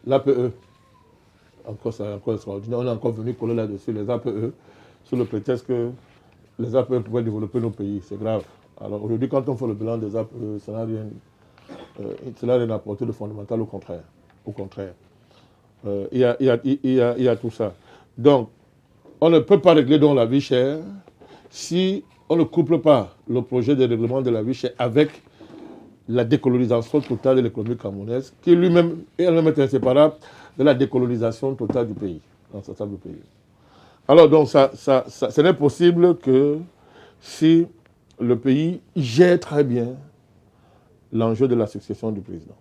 l'APE. Encore, c'est encore extraordinaire. On est encore venu coller là-dessus, les APE, sous le prétexte que les APE pouvaient développer nos pays. C'est grave. Alors aujourd'hui, quand on fait le bilan des APE, ça n'a rien apporté de fondamental, au contraire. Au contraire. Il y a tout ça. Donc, on ne peut pas régler donc la vie chère si on ne couple pas le projet de règlement de la vie chère avec la décolonisation totale de l'économie camerounaise, qui lui-même est inséparable de la décolonisation totale du pays, dans l'ensemble du pays. Alors donc, ce n'est possible que si le pays gère très bien l'enjeu de la succession du président.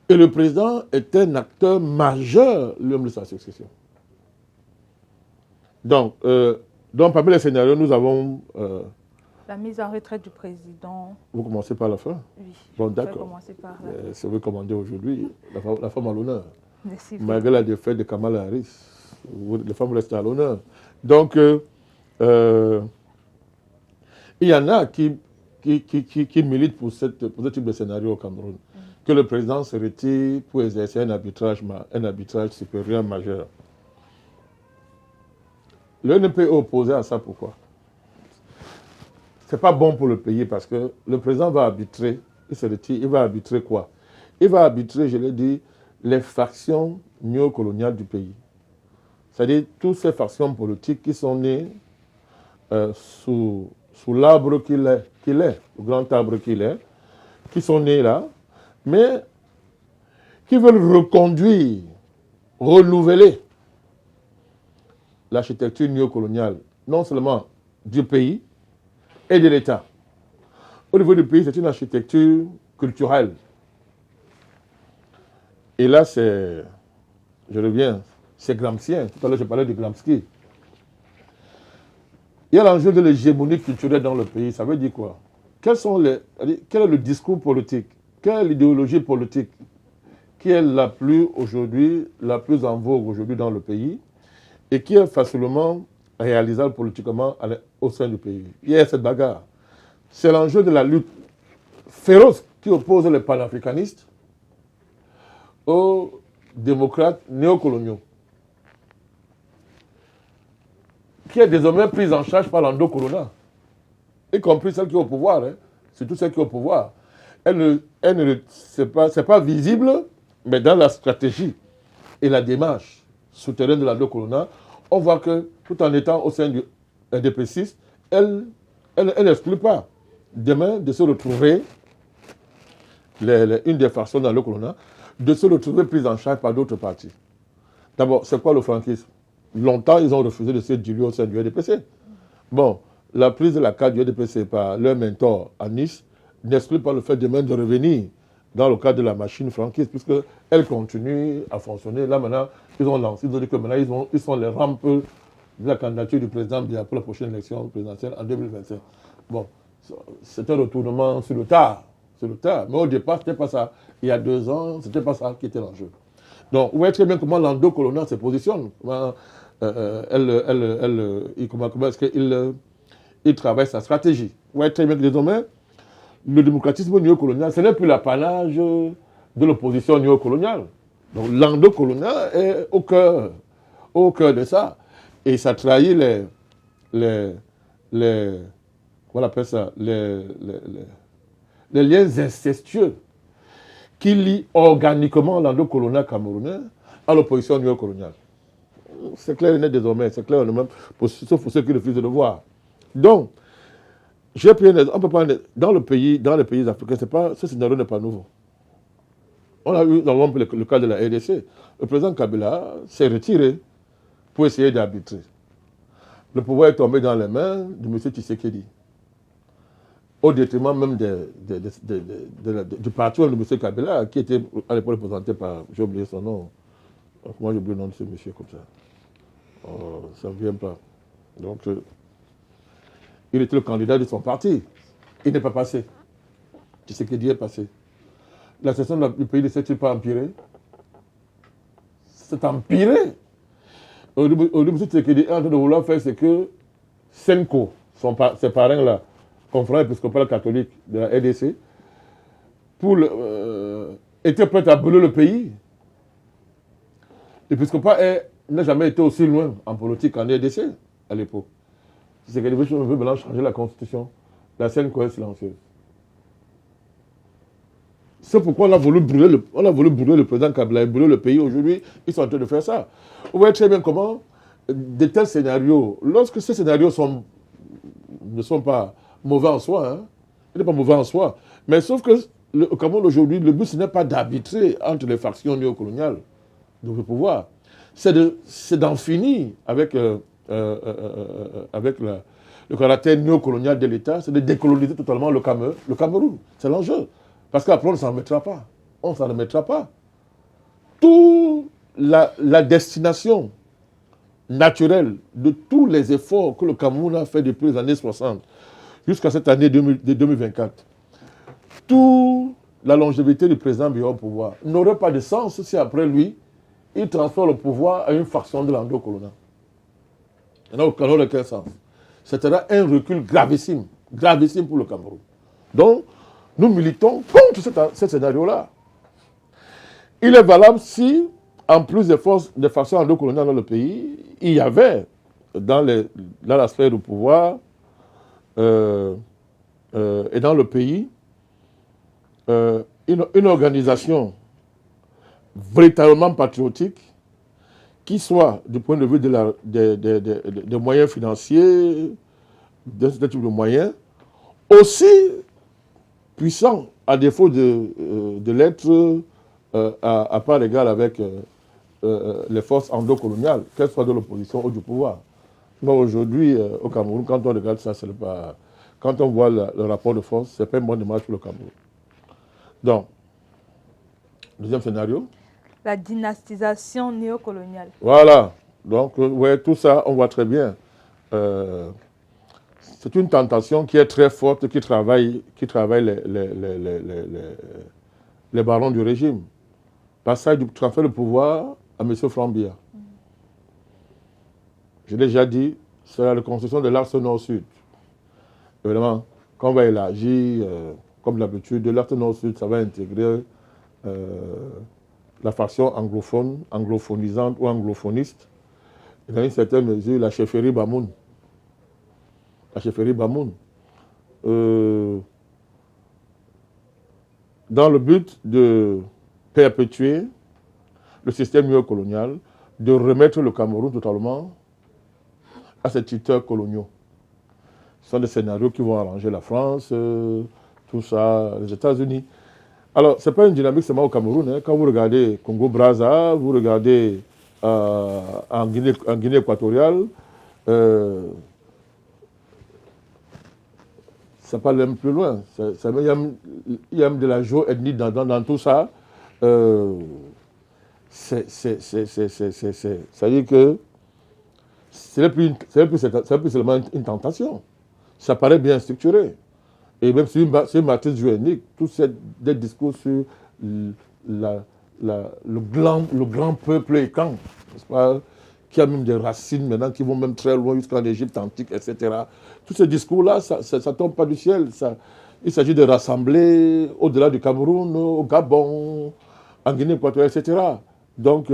Et le président est un acteur majeur, lui-même, de sa succession. Donc parmi les scénarios, nous avons... la mise en retraite du président. Vous commencez par la fin? Oui. Bon, d'accord. C'est recommandé aujourd'hui. La femme à l'honneur. Merci. Malgré la défaite de Kamala Harris, les femmes restent à l'honneur. Donc, il y en a qui militent pour ce type de scénario au Cameroun. Que le président se retire pour exercer un arbitrage supérieur majeur. Le NPE est opposé à ça, pourquoi? Ce n'est pas bon pour le pays parce que le président va arbitrer, il se retire, il va arbitrer quoi? Il va arbitrer, je l'ai dit, les factions néocoloniales du pays. C'est-à-dire toutes ces factions politiques qui sont nées sous l'arbre qu'il est, le grand arbre qu'il est, qui sont nées là, mais qui veulent reconduire, renouveler l'architecture néocoloniale, non seulement du pays et de l'État. Au niveau du pays, c'est une architecture culturelle. Et là, je reviens, c'est gramscien. Tout à l'heure, je parlais de Gramsci. Il y a l'enjeu de l'hégémonie culturelle dans le pays. Ça veut dire quoi? Quel est le discours politique? Quelle est l'idéologie politique qui est la plus en vogue aujourd'hui dans le pays et qui est facilement réalisable politiquement au sein du pays? Il y a cette bagarre. C'est l'enjeu de la lutte féroce qui oppose les panafricanistes aux démocrates néocoloniaux, qui est désormais prise en charge par l'endocolonat, y compris celle qui est au pouvoir, surtout celle qui est au pouvoir. C'est pas visible, mais dans la stratégie et la démarche souterraine de l'endocolonat, on voit que tout en étant au sein du NDP6, elle n'exclut pas demain de se retrouver, une des factions dans le colonat, de se retrouver prise en charge par d'autres partis. D'abord, c'est quoi le franquisme? Longtemps, ils ont refusé de se diluer au sein du NDPC. Bon, la prise de la carte du NDPC par leur mentor à Nice n'exclut pas le fait demain de revenir dans le cadre de la machine franquiste, puisqu'elle continue à fonctionner. Là, maintenant, ils ont lancé, ils ont dit que maintenant, ils sont les rampes de la candidature du président pour la prochaine élection présidentielle en 2025. Bon, c'est un retournement sur le tard. Mais au départ, ce n'était pas ça. Il y a 2 ans, ce n'était pas ça qui était l'enjeu. Donc, vous voyez très bien comment l'endocolonat se positionne. Comment est-ce qu'il travaille sa stratégie. Vous voyez très bien que désormais, le démocratisme néocolonial, ce n'est plus l'apanage de l'opposition néocoloniale. Donc, l'endocolonat est au cœur de ça. Et ça trahit comment on appelle ça, les liens incestueux qui lient organiquement l'endocolonat camerounais à l'opposition néocoloniale. C'est clair et net désormais, c'est clair et net, sauf pour ceux qui refusent de le voir. Donc, j'ai pris un exemple, on peut prendre dans les pays africains, ce scénario n'est pas nouveau. On a eu dans le cas de la RDC. Le président Kabila s'est retiré pour essayer d'arbitrer. Le pouvoir est tombé dans les mains de M. Tshisekedi, au détriment même du parti de M. Kabila, qui était à l'époque représenté par, j'ai oublié son nom, comment j'ai oublié le nom de ce monsieur comme ça? Ça ne vient pas. Donc, il était le candidat de son parti. Il n'est pas passé. Tshisekedi est passé. La situation du pays ne s'est-il pas empirée? C'est empiré. Au début, M. Tshisekedi est en train de vouloir faire ce que Senko, ses parrains-là, confrère épiscopal catholique de la RDC, pour était prête à brûler le pays. L'épiscopat n'a jamais été aussi loin en politique qu'en RDC à l'époque. C'est quelque chose qui veut maintenant changer la constitution. La scène est silencieuse. C'est pourquoi on a voulu brûler le président Kabila et brûler le pays. Aujourd'hui, ils sont en train de faire ça. Vous voyez très bien comment de tels scénarios, lorsque ces scénarios ne sont pas mauvais en soi, hein, ils ne sont pas mauvais en soi, mais sauf que au Cameroun aujourd'hui, le but ce n'est pas d'arbitrer entre les factions néocoloniales de pouvoir, c'est d'en finir avec le caractère néocolonial de l'État, c'est de décoloniser totalement le Cameroun. C'est l'enjeu. Parce qu'après, on ne s'en remettra pas. On ne s'en remettra pas. Toute la destination naturelle de tous les efforts que le Cameroun a fait depuis les années 60 jusqu'à cette année 2024, toute la longévité du président Biya au pouvoir n'aurait pas de sens si après lui, il transfère le pouvoir à une faction de l'Anglo-Colonna. Il n'a aucun sens. C'était un recul gravissime pour le Cameroun. Donc, nous militons contre ce scénario-là. Il est valable si, en plus des factions anglo-coloniales dans le pays, il y avait, dans la sphère du pouvoir et dans le pays, une organisation véritablement patriotique qui soit, du point de vue des moyens financiers, de ce type de moyens, aussi puissant, à défaut de l'être à part égale avec les forces anglo-coloniales, qu'elles soient de l'opposition ou du pouvoir. Mais aujourd'hui, au Cameroun, quand on regarde ça, c'est pas... Quand on voit le rapport de force, ce n'est pas une bonne image pour le Cameroun. Donc, deuxième scénario. La dynastisation néocoloniale. Voilà. Donc, ouais, tout ça, on voit très bien. C'est une tentation qui est très forte, qui travaille les barons du régime. Passage du transfert de pouvoir à M. Franc-Biya. J'ai déjà dit, c'est la reconstruction de l'axe nord-sud. Évidemment, quand on va élargir, comme d'habitude, l'axe nord-sud, ça va intégrer la faction anglophone, anglophonisante ou anglophoniste, et dans une certaine mesure, la chefferie Bamoun. La chefferie Bamoun. Dans le but de perpétuer le système néocolonial, de remettre le Cameroun totalement à ses tuteurs coloniaux. Ce sont des scénarios qui vont arranger la France, tout ça, les États-Unis. Alors, ce n'est pas une dynamique seulement au Cameroun. Hein. Quand vous regardez Congo-Brazza, vous regardez en Guinée équatoriale, ça part même plus loin. Il y a même de la géo-ethnie dans tout ça. C'est-à-dire que ce n'est plus seulement une tentation. Ça paraît bien structuré. Et même sur une matrice géoethnique, tous ces discours sur le grand peuple écan, n'est-ce pas, qui a même des racines maintenant qui vont même très loin jusqu'en Égypte antique, etc. Tous ces discours-là, ça ne tombe pas du ciel. Il s'agit de rassembler au-delà du Cameroun, au Gabon, en Guinée équatoriale, etc. Donc,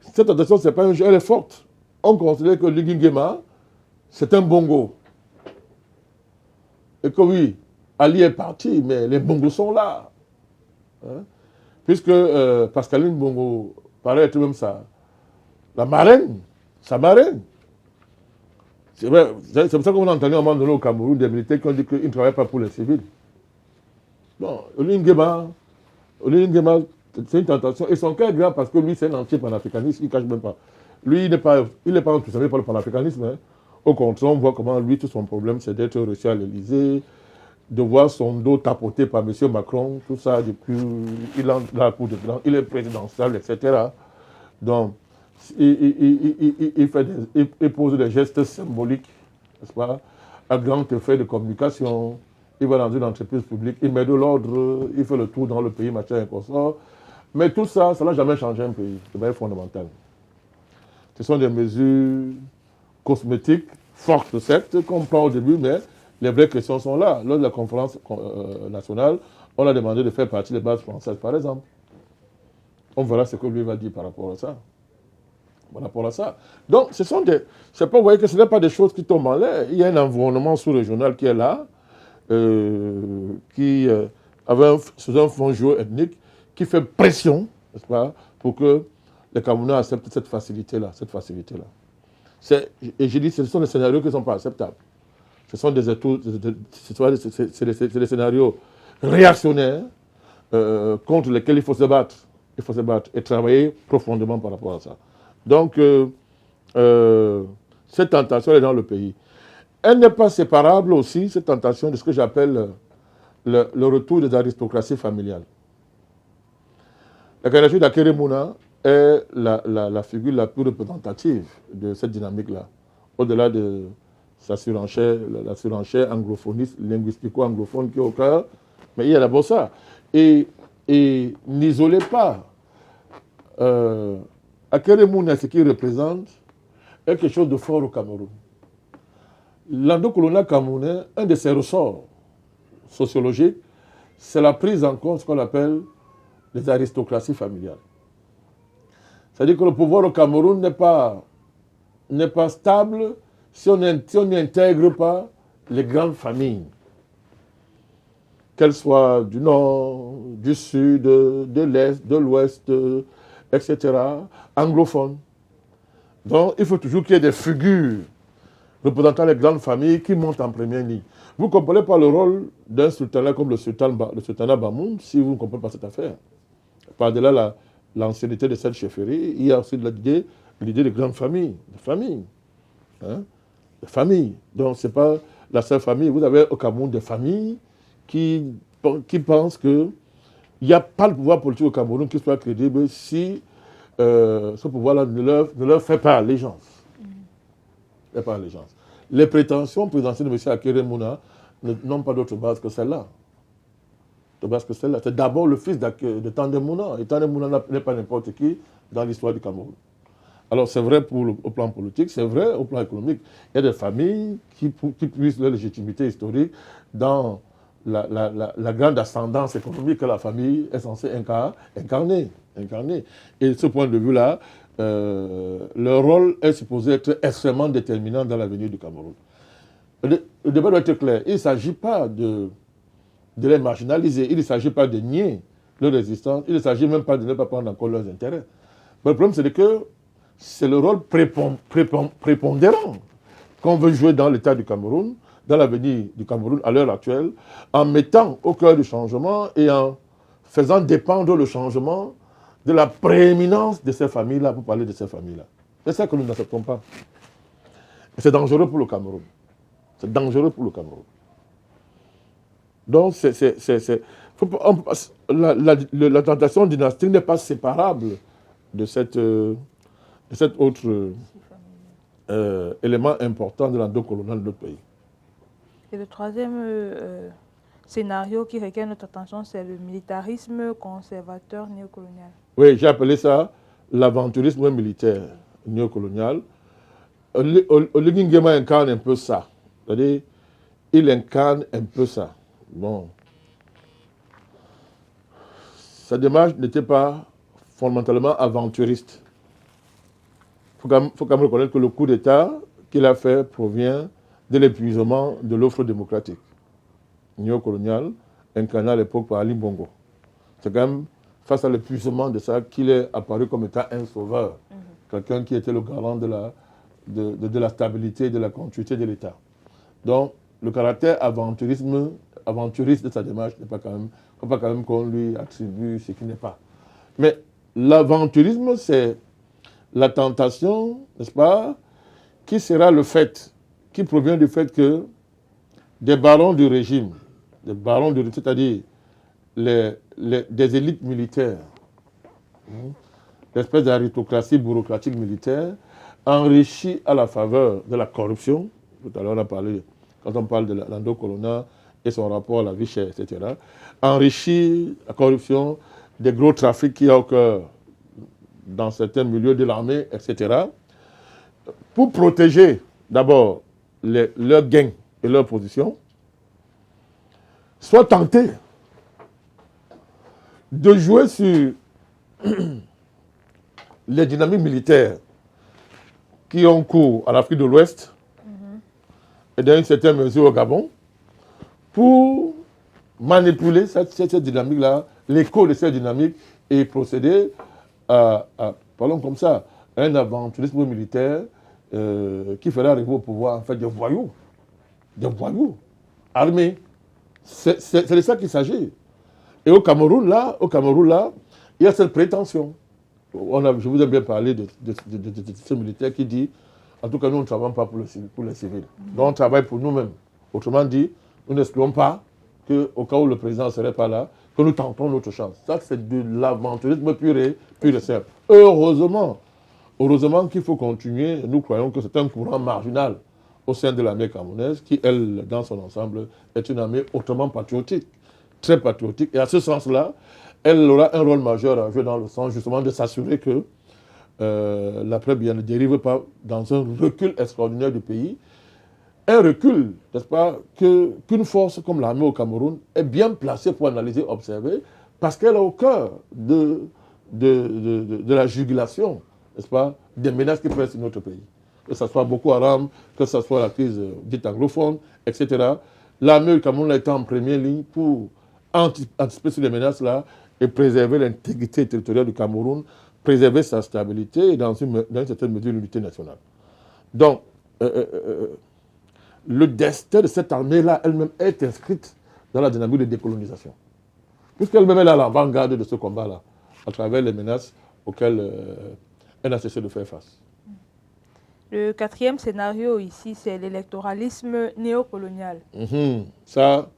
cette attention, ce n'est pas un jeu, elle est forte. On considère que l'Iguingema, c'est un bongo. Et que oui, Ali est parti, mais les bongos sont là. Hein? Puisque Pascaline Bongo paraît être même ça. La marraine, sa marraine. C'est vrai, c'est pour ça qu'on a entendu à un moment donné au Cameroun des militaires qui ont dit qu'ils ne travaillent pas pour les civils. Non, Olingema, c'est une tentation. Et son cas est grave parce que lui, c'est un anti-panafricaniste, il ne cache même pas. Lui, il n'est pas enthousiasmé par le panafricanisme. Hein. Au contraire, on voit comment lui, tout son problème, c'est d'être reçu à l'Élysée, de voir son dos tapoté par M. Macron, tout ça depuis, il est présidentiel, etc. Donc, il pose des gestes symboliques, n'est-ce pas, à grand effet de communication. Il va dans une entreprise publique, il met de l'ordre, il fait le tour dans le pays, machin et consort. Mais tout ça, ça n'a jamais changé un pays, de manière fondamentale. Ce sont des mesures cosmétiques, fortes, certes, qu'on prend au début, mais les vraies questions sont là. Lors de la conférence nationale, on a demandé de faire partie des bases françaises, par exemple. On verra ce que lui va dire par rapport à ça. Par rapport à ça. Donc, ce sont des... C'est pas, vous voyez que ce n'est pas des choses qui tombent en l'air. Il y a un environnement sous-régional qui est là, qui sous un fond géo-ethnique, qui fait pression, n'est-ce pas, pour que les Camerounais acceptent cette facilité-là. Et je dis, ce sont des scénarios qui ne sont pas acceptables. Ce sont des scénarios réactionnaires contre lesquels il faut se battre. Il faut se battre et travailler profondément par rapport à ça. Donc, cette tentation est dans le pays. Elle n'est pas séparable aussi, cette tentation, de ce que j'appelle le retour des aristocraties familiales. La candidature d'Akere Mouna est la figure la plus représentative de cette dynamique-là, au-delà de sa surenchère, la surenchère anglophoniste, linguistico-anglophone qui est au cœur, mais il y a d'abord ça. Et n'isolez pas Akere Mouna, ce qu'il représente, est quelque chose de fort au Cameroun. L'endocolonial camerounais, un de ses ressorts sociologiques, c'est la prise en compte de ce qu'on appelle les aristocraties familiales. C'est-à-dire que le pouvoir au Cameroun n'est pas stable si on n'y intègre pas les grandes familles, qu'elles soient du nord, du sud, de l'est, de l'ouest, etc., anglophones. Donc, il faut toujours qu'il y ait des figures représentant les grandes familles qui montent en première ligne. Vous ne comprenez pas le rôle d'un sultanat comme le sultanat Bamoun si vous ne comprenez pas cette affaire. Par-delà l'ancienneté de cette chefferie, il y a aussi l'idée de grandes familles, de familles. Hein? De familles. Donc, ce n'est pas la seule famille. Vous avez au Cameroun des familles qui pensent qu'il n'y a pas le pouvoir politique au Cameroun qui soit crédible si ce pouvoir-là ne leur fait pas allégeance. Les prétentions présidentielles de M. Akere Mouna n'ont pas d'autre base que celle-là. C'est d'abord le fils de Tandem Mouna. Et Tandem Mouna n'est pas n'importe qui dans l'histoire du Cameroun. Alors c'est vrai au plan politique, c'est vrai au plan économique. Il y a des familles qui puissent leur légitimité historique dans la grande ascendance économique que la famille est censée incarner. Et de ce point de vue-là, leur rôle est supposé être extrêmement déterminant dans l'avenir du Cameroun. Le débat doit être clair. Il ne s'agit pas de les marginaliser, il ne s'agit pas de nier leur résistance, il ne s'agit même pas de ne pas prendre en compte leurs intérêts. Mais le problème, c'est que c'est le rôle prépondérant qu'on veut jouer dans l'État du Cameroun, dans l'avenir du Cameroun à l'heure actuelle, en mettant au cœur du changement et en faisant dépendre le changement de la prééminence de ces familles-là, pour parler de ces familles-là. C'est ça que nous n'acceptons pas. Et c'est dangereux pour le Cameroun. Donc, la tentation dynastique n'est pas séparable de cet autre élément important de l'endocolonial de notre pays. Et le troisième scénario qui requiert notre attention, c'est le militarisme conservateur néocolonial. Oui, j'ai appelé ça l'aventurisme militaire néocolonial. Oligui Nguema incarne un peu ça. C'est-à-dire, il incarne un peu ça. Bon. Sa démarche n'était pas fondamentalement aventuriste. Il faut quand même reconnaître que le coup d'État qu'il a fait provient de l'épuisement de l'offre démocratique néocoloniale incarnée à l'époque par Ali Bongo. C'est quand même face à l'épuisement de ça qu'il est apparu comme étant un sauveur, quelqu'un qui était le garant de la stabilité et de la continuité de l'État. Donc, le caractère aventuriste de sa démarche n'est pas quand même, faut pas quand même qu'on lui attribue ce qui n'est pas. Mais l'aventurisme, c'est la tentation, n'est-ce pas, qui sera le fait, qui provient du fait que des barons du régime, c'est-à-dire des élites militaires, l'espèce d'aristocratie bureaucratique militaire, enrichie à la faveur de la corruption. Tout à l'heure, on a parlé, quand on parle de l'endocolonial et son rapport à la vie chère, etc., enrichie la corruption, des gros trafics qu'il y a au cœur dans certains milieux de l'armée, etc., pour protéger d'abord leurs gains et leurs positions, soit tentés de jouer sur les dynamiques militaires qui ont cours à l'Afrique de l'Ouest et dans une certaine mesure au Gabon pour manipuler cette dynamique-là, l'écho de cette dynamique et procéder parlons comme ça, à un aventurisme militaire qui ferait arriver au pouvoir en fait des voyous armés. C'est de ça qu'il s'agit. Et au Cameroun, là, il y a cette prétention. Je vous ai bien parlé de ce militaire qui dit, en tout cas, nous ne travaillons pas pour les civils. Donc, on travaille pour nous-mêmes. Autrement dit, nous n'espérons pas qu'au cas où le président ne serait pas là, que nous tentons notre chance. Ça, c'est de l'aventurisme pur et simple. Heureusement qu'il faut continuer. Nous croyons que c'est un courant marginal au sein de l'armée camerounaise qui, elle, dans son ensemble, est une armée hautement patriotique, très patriotique. Et à ce sens-là, elle aura un rôle majeur à jouer dans le sens justement de s'assurer que l'après-bien ne dérive pas dans un recul extraordinaire du pays. Un recul, n'est-ce pas, qu'une force comme l'armée au Cameroun est bien placée pour analyser, observer, parce qu'elle est au cœur de la jugulation, n'est-ce pas, des menaces qui pèsent sur notre pays. Que ce soit Boko Haram, que ce soit la crise dite anglophone, etc. L'armée du Cameroun a été en première ligne pour anticiper sur les menaces-là et préserver l'intégrité territoriale du Cameroun, préserver sa stabilité et dans une certaine mesure l'unité nationale. Donc, le destin de cette armée-là elle-même est inscrite dans la dynamique de décolonisation. Puisqu'elle-même est à l'avant-garde de ce combat-là, à travers les menaces auxquelles elle a cessé de faire face. Le quatrième scénario ici, c'est l'électoralisme néocolonial. Ça,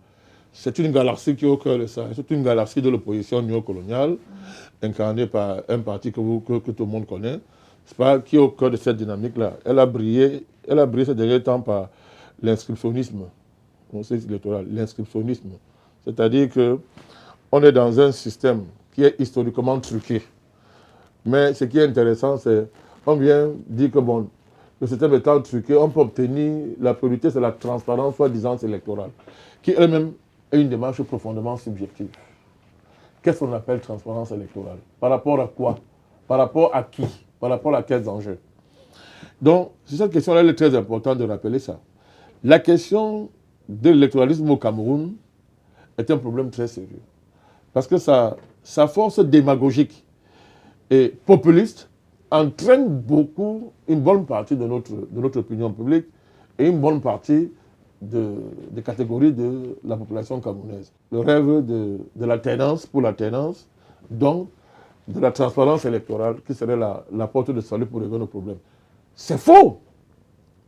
c'est une galaxie qui est au cœur de ça. C'est une galaxie de l'opposition néocoloniale, incarnée par un parti que tout le monde connaît, qui est au cœur de cette dynamique-là. Elle a brillé ces derniers temps par l'inscriptionnisme, électoral, l'inscriptionnisme. C'est-à-dire qu'on est dans un système qui est historiquement truqué. Mais ce qui est intéressant, c'est qu'on vient dire que bon, le système étant truqué, on peut obtenir la priorité, c'est la transparence, soi-disant électorale, qui elle-même est une démarche profondément subjective. Qu'est-ce qu'on appelle transparence électorale? Par rapport à quoi? Par rapport à qui? Par rapport à quels enjeux? Donc, c'est cette question-là, il est très important de rappeler ça. La question de l'électoralisme au Cameroun est un problème très sérieux. Parce que sa force démagogique et populiste entraîne une bonne partie de notre opinion publique et une bonne partie des catégories de la population camerounaise. Le rêve de l'alternance pour l'alternance, donc de la transparence électorale qui serait la porte de salut pour régler nos problèmes. C'est faux.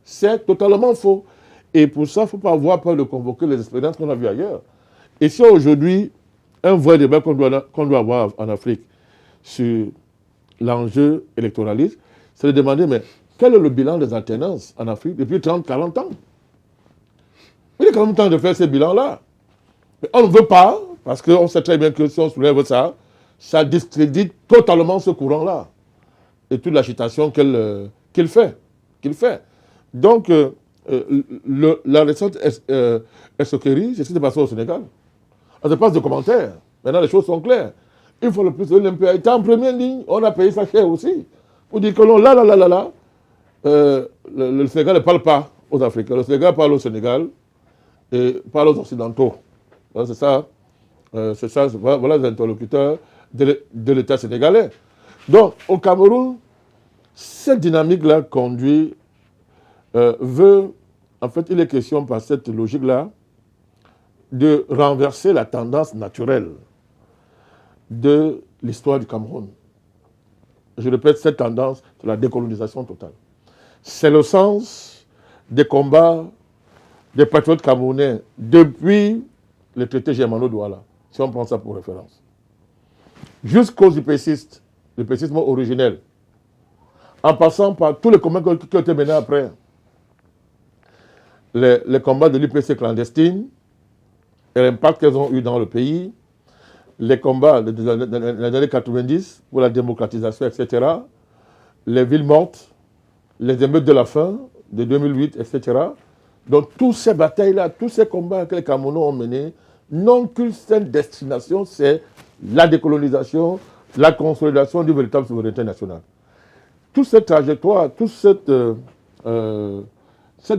C'est totalement faux. Et pour ça, il ne faut pas avoir peur de convoquer les expériences qu'on a vues ailleurs. Et si aujourd'hui, un vrai débat qu'on doit avoir en Afrique sur l'enjeu électoraliste, c'est de demander, mais quel est le bilan des alternances en Afrique depuis 30-40 ans? Il est quand même temps de faire ces bilans-là. Mais on ne veut pas, parce qu'on sait très bien que si on soulève ça, ça discrédite totalement ce courant-là. Et toute l'agitation qu'il fait. Donc, la récente escroquerie, c'est ce qui s'est passé au Sénégal. On ne passe de commentaires. Maintenant, les choses sont claires. Une fois le plus, l'OLMP a été en première ligne. On a payé sa cher aussi. Pour dire que non, le Sénégal ne parle pas aux Africains. Le Sénégal parle au Sénégal et parle aux Occidentaux. C'est ça. Voilà les interlocuteurs de l'État sénégalais. Donc, au Cameroun, cette dynamique-là conduit, en fait, il est question par cette logique-là, de renverser la tendance naturelle de l'histoire du Cameroun. Je répète, cette tendance, c'est la décolonisation totale. C'est le sens des combats des patriotes camerounais depuis le traité Germano-Douala, si on prend ça pour référence. Jusqu'aux IPCistes, l'IPCisme originel, en passant par tous les combats qui ont été menés après. Les combats de l'IPC clandestine et l'impact qu'elles ont eu dans le pays, les combats des années 90 pour la démocratisation, etc., les villes mortes, les émeutes de la faim de 2008, etc. Donc, toutes ces batailles-là, tous ces combats que les Camerounais ont menés, n'ont qu'une seule destination, c'est la décolonisation, la consolidation d'une véritable souveraineté nationale. Toute cette trajectoire, toute cette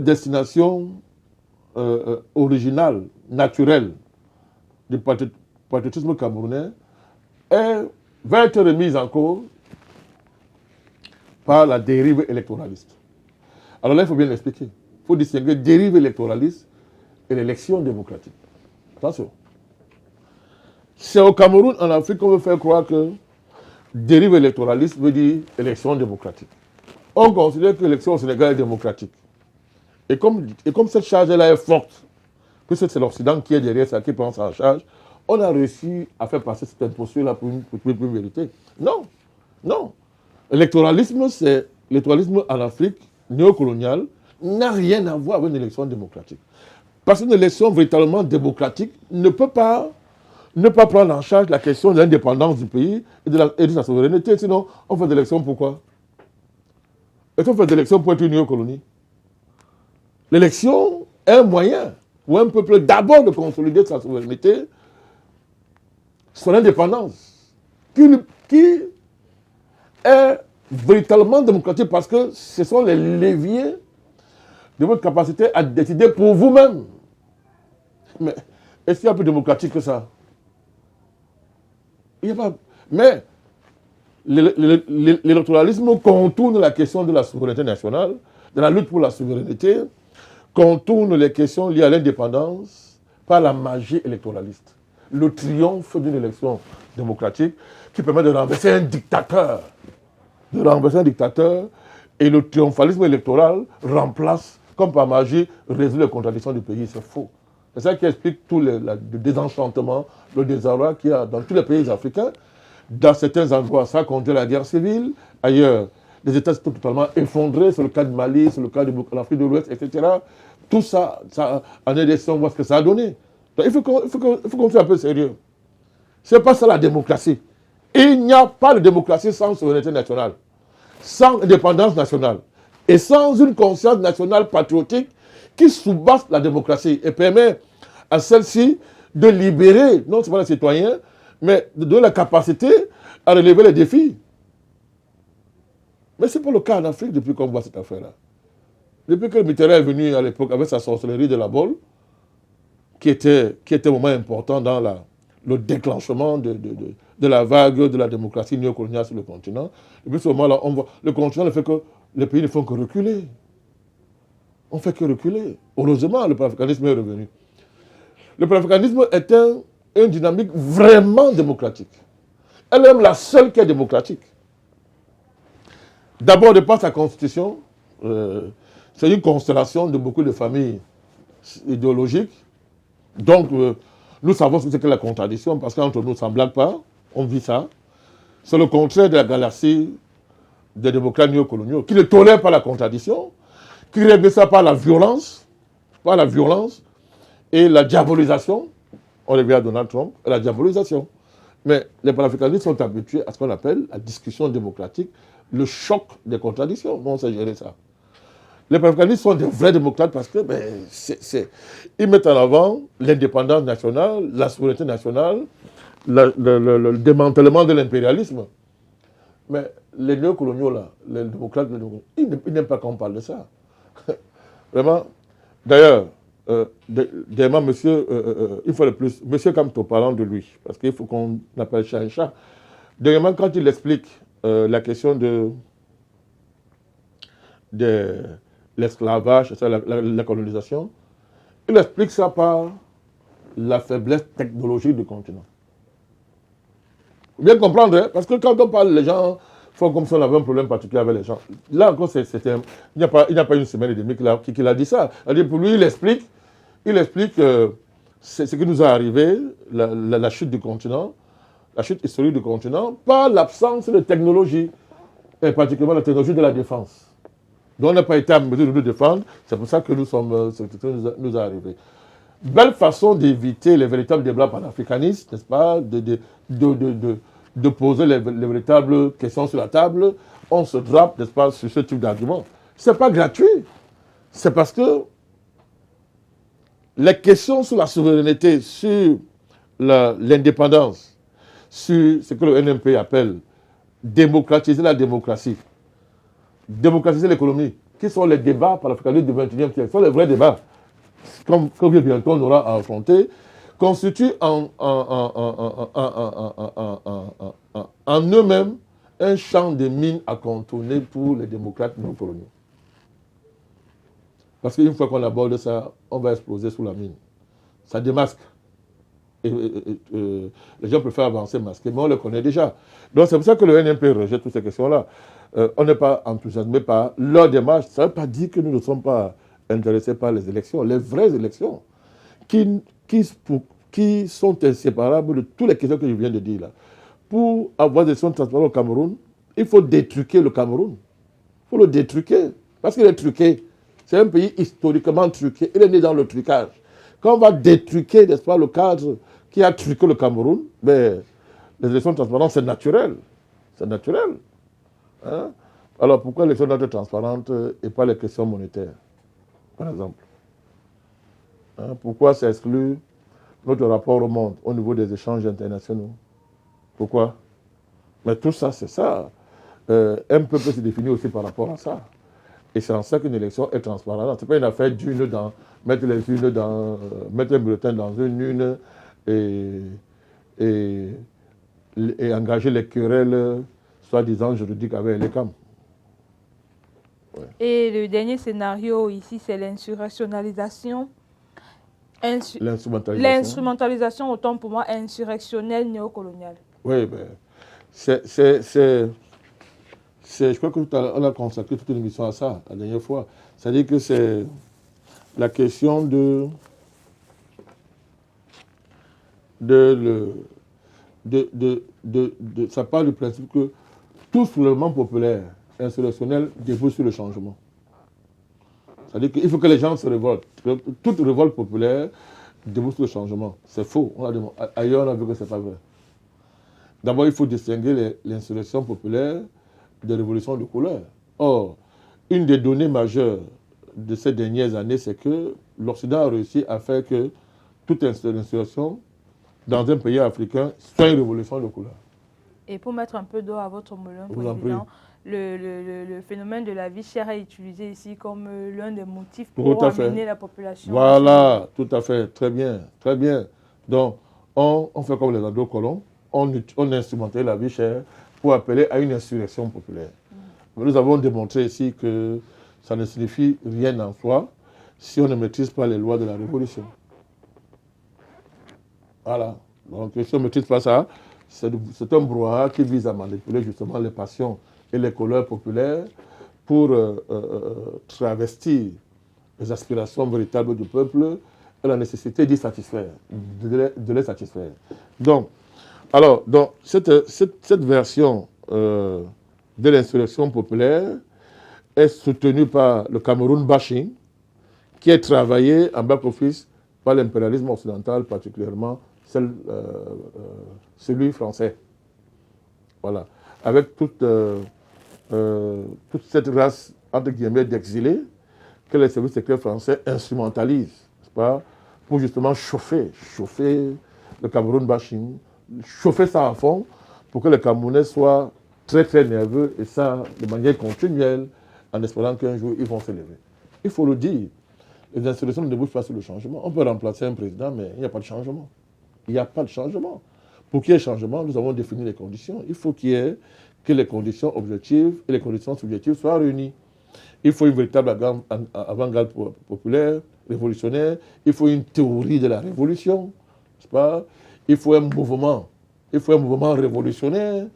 destination originale, naturelle du patriotisme camerounais va être remise en cause par la dérive électoraliste. Alors là, il faut bien l'expliquer. Il faut distinguer dérive électoraliste et l'élection démocratique. Attention. C'est au Cameroun, en Afrique, qu'on veut faire croire que dérive électoraliste veut dire élection démocratique. On considère que l'élection au Sénégal est démocratique. Et comme cette charge-là est forte, que c'est l'Occident qui est derrière ça, qui prend ça en charge, on a réussi à faire passer cette imposture-là pour une vérité. Non, non. L'électoralisme en Afrique néocoloniale n'a rien à voir avec une élection démocratique. Parce qu'une élection véritablement démocratique ne peut pas prendre en charge la question de l'indépendance du pays et de sa souveraineté. Sinon, on fait des élections pourquoi? Est-ce qu'on fait des élections pour être une néocolonie? L'élection est un moyen pour un peuple d'abord de consolider sa souveraineté, son indépendance, qui est véritablement démocratique parce que ce sont les leviers de votre capacité à décider pour vous-même. Mais est-ce qu'il y a plus démocratique que ça? Il n'y a pas. Mais l'électoralisme contourne la question de la souveraineté nationale, de la lutte pour la souveraineté, contourne les questions liées à l'indépendance par la magie électoraliste. Le triomphe d'une élection démocratique qui permet de renverser un dictateur. Et le triomphalisme électoral remplace, comme par magie, résout les contradictions du pays. C'est faux. C'est ça qui explique tout le désenchantement, le désarroi qu'il y a dans tous les pays africains. Dans certains endroits, ça conduit à la guerre civile. Ailleurs, les États sont totalement effondrés. C'est le cas de Mali, c'est le cas de l'Afrique de l'Ouest, etc. Tout ça, en RDC, on voit ce que ça a donné. Donc, il faut qu'on soit un peu sérieux. Ce n'est pas ça la démocratie. Il n'y a pas de démocratie sans souveraineté nationale, sans indépendance nationale et sans une conscience nationale patriotique qui soubasse la démocratie et permet à celle-ci de libérer non seulement les citoyens, mais de donner la capacité à relever les défis. Mais ce n'est pas le cas en Afrique depuis qu'on voit cette affaire-là. Depuis que Mitterrand est venu à l'époque avec sa sorcellerie de la bolle, qui était un moment important dans le déclenchement de la vague de la démocratie néocoloniale sur le continent. Depuis ce moment-là, on voit le continent ne fait que les pays ne font que reculer. On ne fait que reculer. Heureusement, le panafricanisme est revenu. Le panafricanisme est une dynamique vraiment démocratique. Elle est même la seule qui est démocratique. D'abord, de par sa constitution, c'est une constellation de beaucoup de familles idéologiques. Donc, nous savons ce qu'est la contradiction, parce qu'entre nous, ça ne blague pas, on vit ça. C'est le contraire de la galaxie des démocrates néocoloniaux, qui ne tolèrent pas la contradiction, qui règlent ça par la violence et la diabolisation. On revient à Donald Trump, et la diabolisation. Mais les panafricanistes sont habitués à ce qu'on appelle la discussion démocratique, le choc des contradictions. On sait gérer ça. Les panafricanistes sont des vrais démocrates parce que ils mettent en avant l'indépendance nationale, la souveraineté nationale, le démantèlement de l'impérialisme. Mais les néocoloniaux, là, les démocrates, ils n'aiment pas qu'on parle de ça. Vraiment. D'ailleurs, monsieur, une fois de plus, monsieur Kamto, parlant de lui, parce qu'il faut qu'on appelle chat un chat. Dernièrement, quand il explique la question de l'esclavage, la colonisation, il explique ça par la faiblesse technologique du continent. Vous bien comprendre, hein? Parce que quand on parle, les gens font comme si on avait un problème particulier avec les gens. Là encore, il n'y a pas une semaine et demie qu'il a dit ça. Pour lui, il explique ce qui nous est arrivé, la chute du continent, la chute historique du continent, par l'absence de technologie, et particulièrement la technologie de la défense. Donc on n'a pas été à mesure de nous défendre, c'est pour ça que nous est arrivé. Belle façon d'éviter les véritables débats panafricanistes, n'est-ce pas, de poser les véritables questions sur la table. On se drape, n'est-ce pas, sur ce type d'argument. Ce n'est pas gratuit. C'est parce que les questions sur la souveraineté, sur l'indépendance, sur ce que le NMP appelle démocratiser la démocratie, démocratiser l'économie, qui sont les débats par l'Afrique du XXIe siècle, ce sont les vrais débats, comme bientôt on aura à affronter, constituent en eux-mêmes un champ de mine à contourner pour les démocrates non coloniaux. Parce qu'une fois qu'on aborde ça, on va exploser sous la mine. Ça démasque. Les gens préfèrent avancer masqués, mais on le connaît déjà. Donc c'est pour ça que le NMP rejette toutes ces questions-là. On n'est pas enthousiasmé par leur démarche. Ça ne veut pas dire que nous ne sommes pas intéressés par les élections, les vraies élections, qui sont inséparables de toutes les questions que je viens de dire là. Pour avoir des élections transparentes au Cameroun, il faut détruquer le Cameroun. Il faut le détruquer. Parce qu'il est truqué. C'est un pays historiquement truqué. Il est né dans le trucage. Quand on va détruquer, n'est-ce pas, le cadre qui a truqué le Cameroun, ben, les élections transparentes, c'est naturel. C'est naturel. Hein? Alors pourquoi l'élection doit être transparente et pas les questions monétaires, par exemple? Hein? Pourquoi ça exclut notre rapport au monde au niveau des échanges internationaux? Pourquoi? Mais tout ça, c'est ça. Un peuple se définit aussi par rapport à ça. Et c'est en ça qu'une élection est transparente. Ce n'est pas une affaire d'urne dans mettre les urnes dans, mettre un bulletin dans une urne et engager les querelles, soi-disant juridiques avec les camps. Ouais. Et le dernier scénario ici, c'est l'insurrectionnalisation. L'instrumentalisation, autant pour moi, insurrectionnelle néocoloniale. Oui, ben, je crois qu'on a consacré toute une émission à ça, la dernière fois. C'est-à-dire que c'est la question ça part du principe que tout soulèvement populaire insurrectionnel débouche sur le changement. C'est-à-dire qu'il faut que les gens se révoltent. Toute révolte populaire débouche sur le changement. C'est faux. Ailleurs, on a vu que ce n'est pas vrai. D'abord, il faut distinguer l'insurrection populaire des révolutions de couleur. Or, une des données majeures de ces dernières années, c'est que l'Occident a réussi à faire que toute insurrection dans un pays africain soit une révolution de couleur. Et pour mettre un peu d'eau à votre moulin, président, le phénomène de la vie chère est utilisé ici comme l'un des motifs pour amener la population. Voilà, tout à fait, très bien, très bien. Donc, on fait comme les anglo-colons, on instrumentalise la vie chère pour appeler à une insurrection populaire. Nous avons démontré ici que ça ne signifie rien en soi si on ne maîtrise pas les lois de la révolution. Voilà. Donc, si on ne maîtrise pas ça, c'est un brouhaha qui vise à manipuler justement les passions et les couleurs populaires pour travestir les aspirations véritables du peuple et la nécessité d'y satisfaire, de les satisfaire. Donc, cette version de l'insurrection populaire est soutenue par le Cameroun bashing, qui est travaillé en back-office par l'impérialisme occidental, particulièrement celui français. Voilà. Avec toute cette race, entre guillemets, d'exilés que les services secrets français instrumentalisent, n'est-ce pas, pour justement chauffer le Cameroun bashing, chauffer ça à fond pour que les Camerounais soient très très nerveux et ça de manière continuelle en espérant qu'un jour ils vont s'élever. Il faut le dire, les institutions ne débouchent pas sur le changement. On peut remplacer un président, mais il n'y a pas de changement. Il n'y a pas de changement. Pour qu'il y ait changement, nous avons défini les conditions. Il faut que les conditions objectives et les conditions subjectives soient réunies. Il faut une véritable avant-garde populaire, révolutionnaire. Il faut une théorie de la révolution, n'est-ce pas? Il faut un mouvement révolutionnaire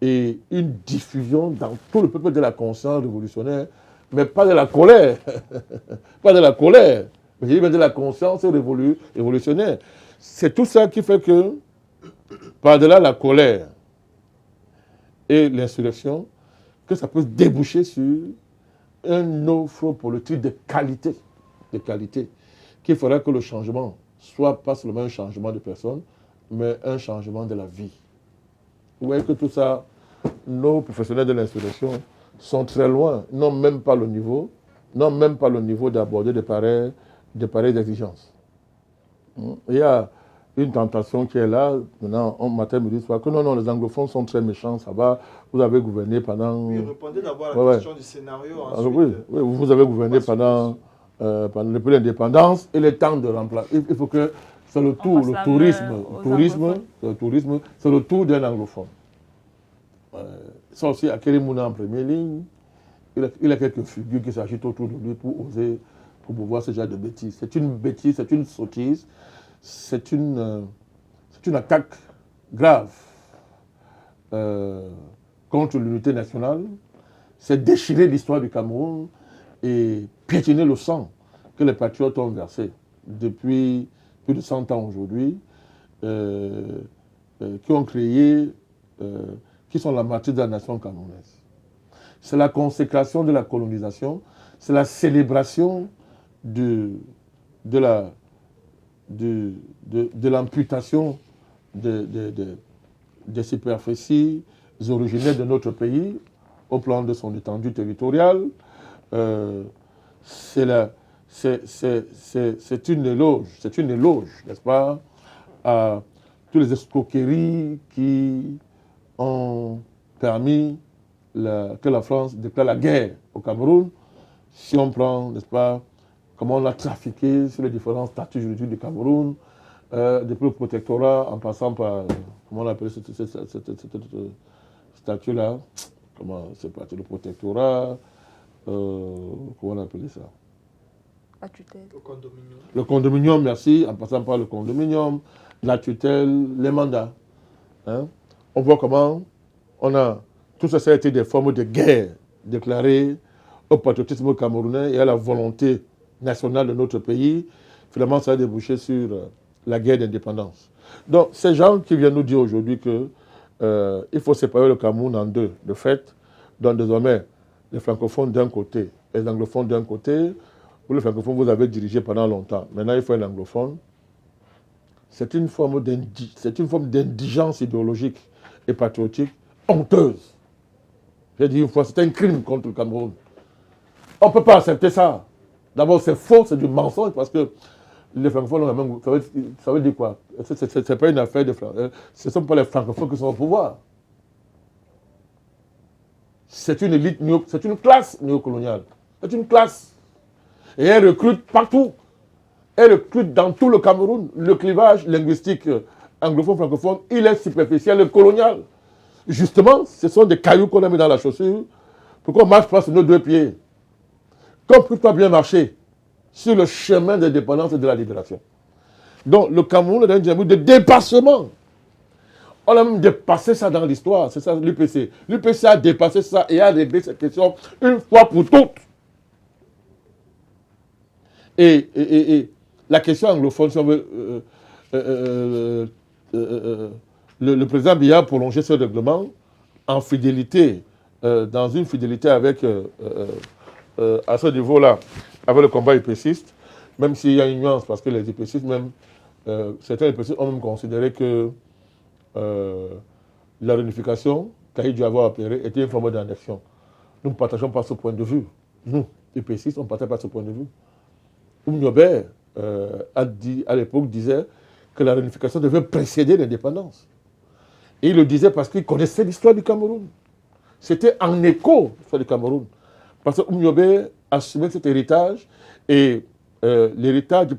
et une diffusion dans tout le peuple de la conscience révolutionnaire, mais pas de la colère. Pas de la colère, mais de la conscience révolutionnaire. C'est tout ça qui fait que, par-delà la colère et l'insurrection, que ça peut déboucher sur une offre politique de qualité, qui fera que le changement soit pas seulement un changement de personne, mais un changement de la vie. Vous voyez que tout ça, nos professionnels de l'insurrection sont très loin, n'ont même pas le niveau d'aborder de pareilles exigences. Il y a une tentation qui est là. Maintenant, on matin, me dit que non, les anglophones sont très méchants, ça va. Vous avez gouverné pendant... Oui, répondez d'abord à la question du scénario. Ensuite, oui, vous avez gouverné pendant depuis l'indépendance et le temps de remplacer. Il faut que c'est le tour, le tourisme, c'est le tour d'un anglophone. Ça aussi, Akere Mouna en première ligne, il a quelques figures qui s'agitent autour de lui pour oser promouvoir ce genre de bêtises. C'est une bêtise, c'est une sottise, c'est une attaque grave contre l'unité nationale. C'est déchirer l'histoire du Cameroun et piétiner le sang que les patriotes ont versé depuis plus de 100 ans aujourd'hui, qui ont créé, qui sont la matrice de la nation camerounaise. C'est la consécration de la colonisation, c'est la célébration de l'amputation des superficies originaires de notre pays au plan de son étendue territoriale. C'est une éloge, n'est-ce pas, à toutes les escroqueries qui ont permis que la France déclare la guerre au Cameroun. Si on prend, n'est-ce pas, comment on a trafiqué sur les différents statuts juridiques du Cameroun, depuis le protectorat, en passant par, comment on appelle cette statut-là, comment c'est parti, le protectorat, comment on appelle ça? La tutelle. Le condominium. Le condominium, merci, en passant par le condominium, la tutelle, les mandats. Hein? On voit comment tout ça, ça a été des formes de guerre déclarées au patriotisme camerounais et à la volonté nationale de notre pays. Finalement, ça a débouché sur la guerre d'indépendance. Donc, ces gens qui viennent nous dire aujourd'hui qu'il faut séparer le Cameroun en deux, de fait, donc désormais, les francophones d'un côté et les anglophones d'un côté. Vous, les francophones, vous avez dirigé pendant longtemps. Maintenant, il faut un anglophone. C'est une forme d'indigence idéologique et patriotique honteuse. J'ai dit une fois, c'est un crime contre le Cameroun. On ne peut pas accepter ça. D'abord, c'est faux, c'est du mensonge, parce que les francophones, ça veut dire quoi? Ce n'est pas une affaire de francophones. Ce ne sont pas les francophones qui sont au pouvoir. C'est une élite, c'est une classe néocoloniale. C'est une classe. Et elle recrute partout. Elle recrute dans tout le Cameroun. Le clivage linguistique anglophone-francophone, il est superficiel et colonial. Justement, ce sont des cailloux qu'on a mis dans la chaussure pour qu'on ne marche pas sur nos deux pieds. Qu'on ne puisse pas bien marcher sur le chemin de l'indépendance et de la libération. Donc, le Cameroun est un dynamique de dépassement. On a même dépassé ça dans l'histoire. C'est ça l'UPC. L'UPC a dépassé ça et a réglé cette question une fois pour toutes. Et la question anglophone, si on veut, le président Biya a prolongé ce règlement en fidélité, dans une fidélité avec, à ce niveau-là, avec le combat épéciste, même s'il y a une nuance, parce que les épécistes, même, certains épécistes ont même considéré que la réunification qu'a dû avoir opéré était une forme d'annexion. Nous ne partageons pas ce point de vue. Nous, épécistes, on ne partage pas ce point de vue. Oumniobé, à l'époque, disait que la réunification devait précéder l'indépendance. Et il le disait parce qu'il connaissait l'histoire du Cameroun. C'était en écho l'histoire du Cameroun. Parce que Oumniobé assumait cet héritage et l'héritage du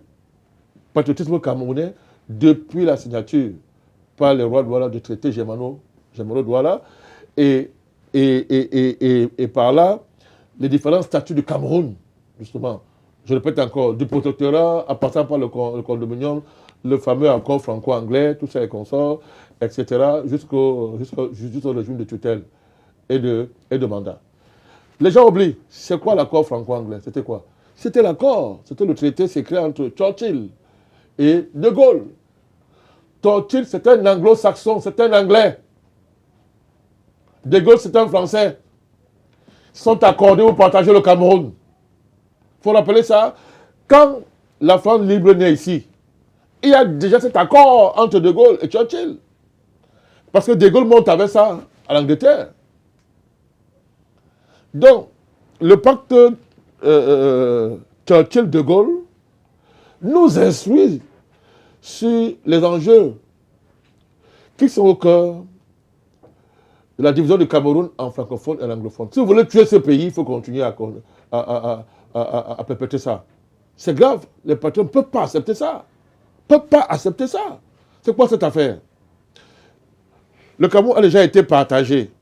patriotisme camerounais depuis la signature par les rois Douala du traité Germano-Douala et par là, les différents statuts du Cameroun, justement. Je répète encore, du protectorat, en passant par le condominium, le fameux accord franco-anglais, tout ça et consorts, etc., jusqu'au régime de tutelle et de mandat. Les gens oublient, c'est quoi l'accord franco-anglais? C'était quoi? C'était l'accord, c'était le traité secret entre Churchill et De Gaulle. Churchill, c'est un anglo-saxon, c'est un anglais. De Gaulle, c'est un français. Ils sont accordés pour partager le Cameroun. Il faut rappeler ça. Quand la France libre naît ici, il y a déjà cet accord entre De Gaulle et Churchill. Parce que De Gaulle monte avec ça à l'Angleterre. Donc, le pacte Churchill-De Gaulle nous instruit sur les enjeux qui sont au cœur de la division du Cameroun en francophone et en anglophone. Si vous voulez tuer ce pays, il faut continuer à perpétrer ça. C'est grave. Les patrons ne peuvent pas accepter ça. Ne peuvent pas accepter ça. C'est quoi cette affaire? Le Cameroun a déjà été partagé.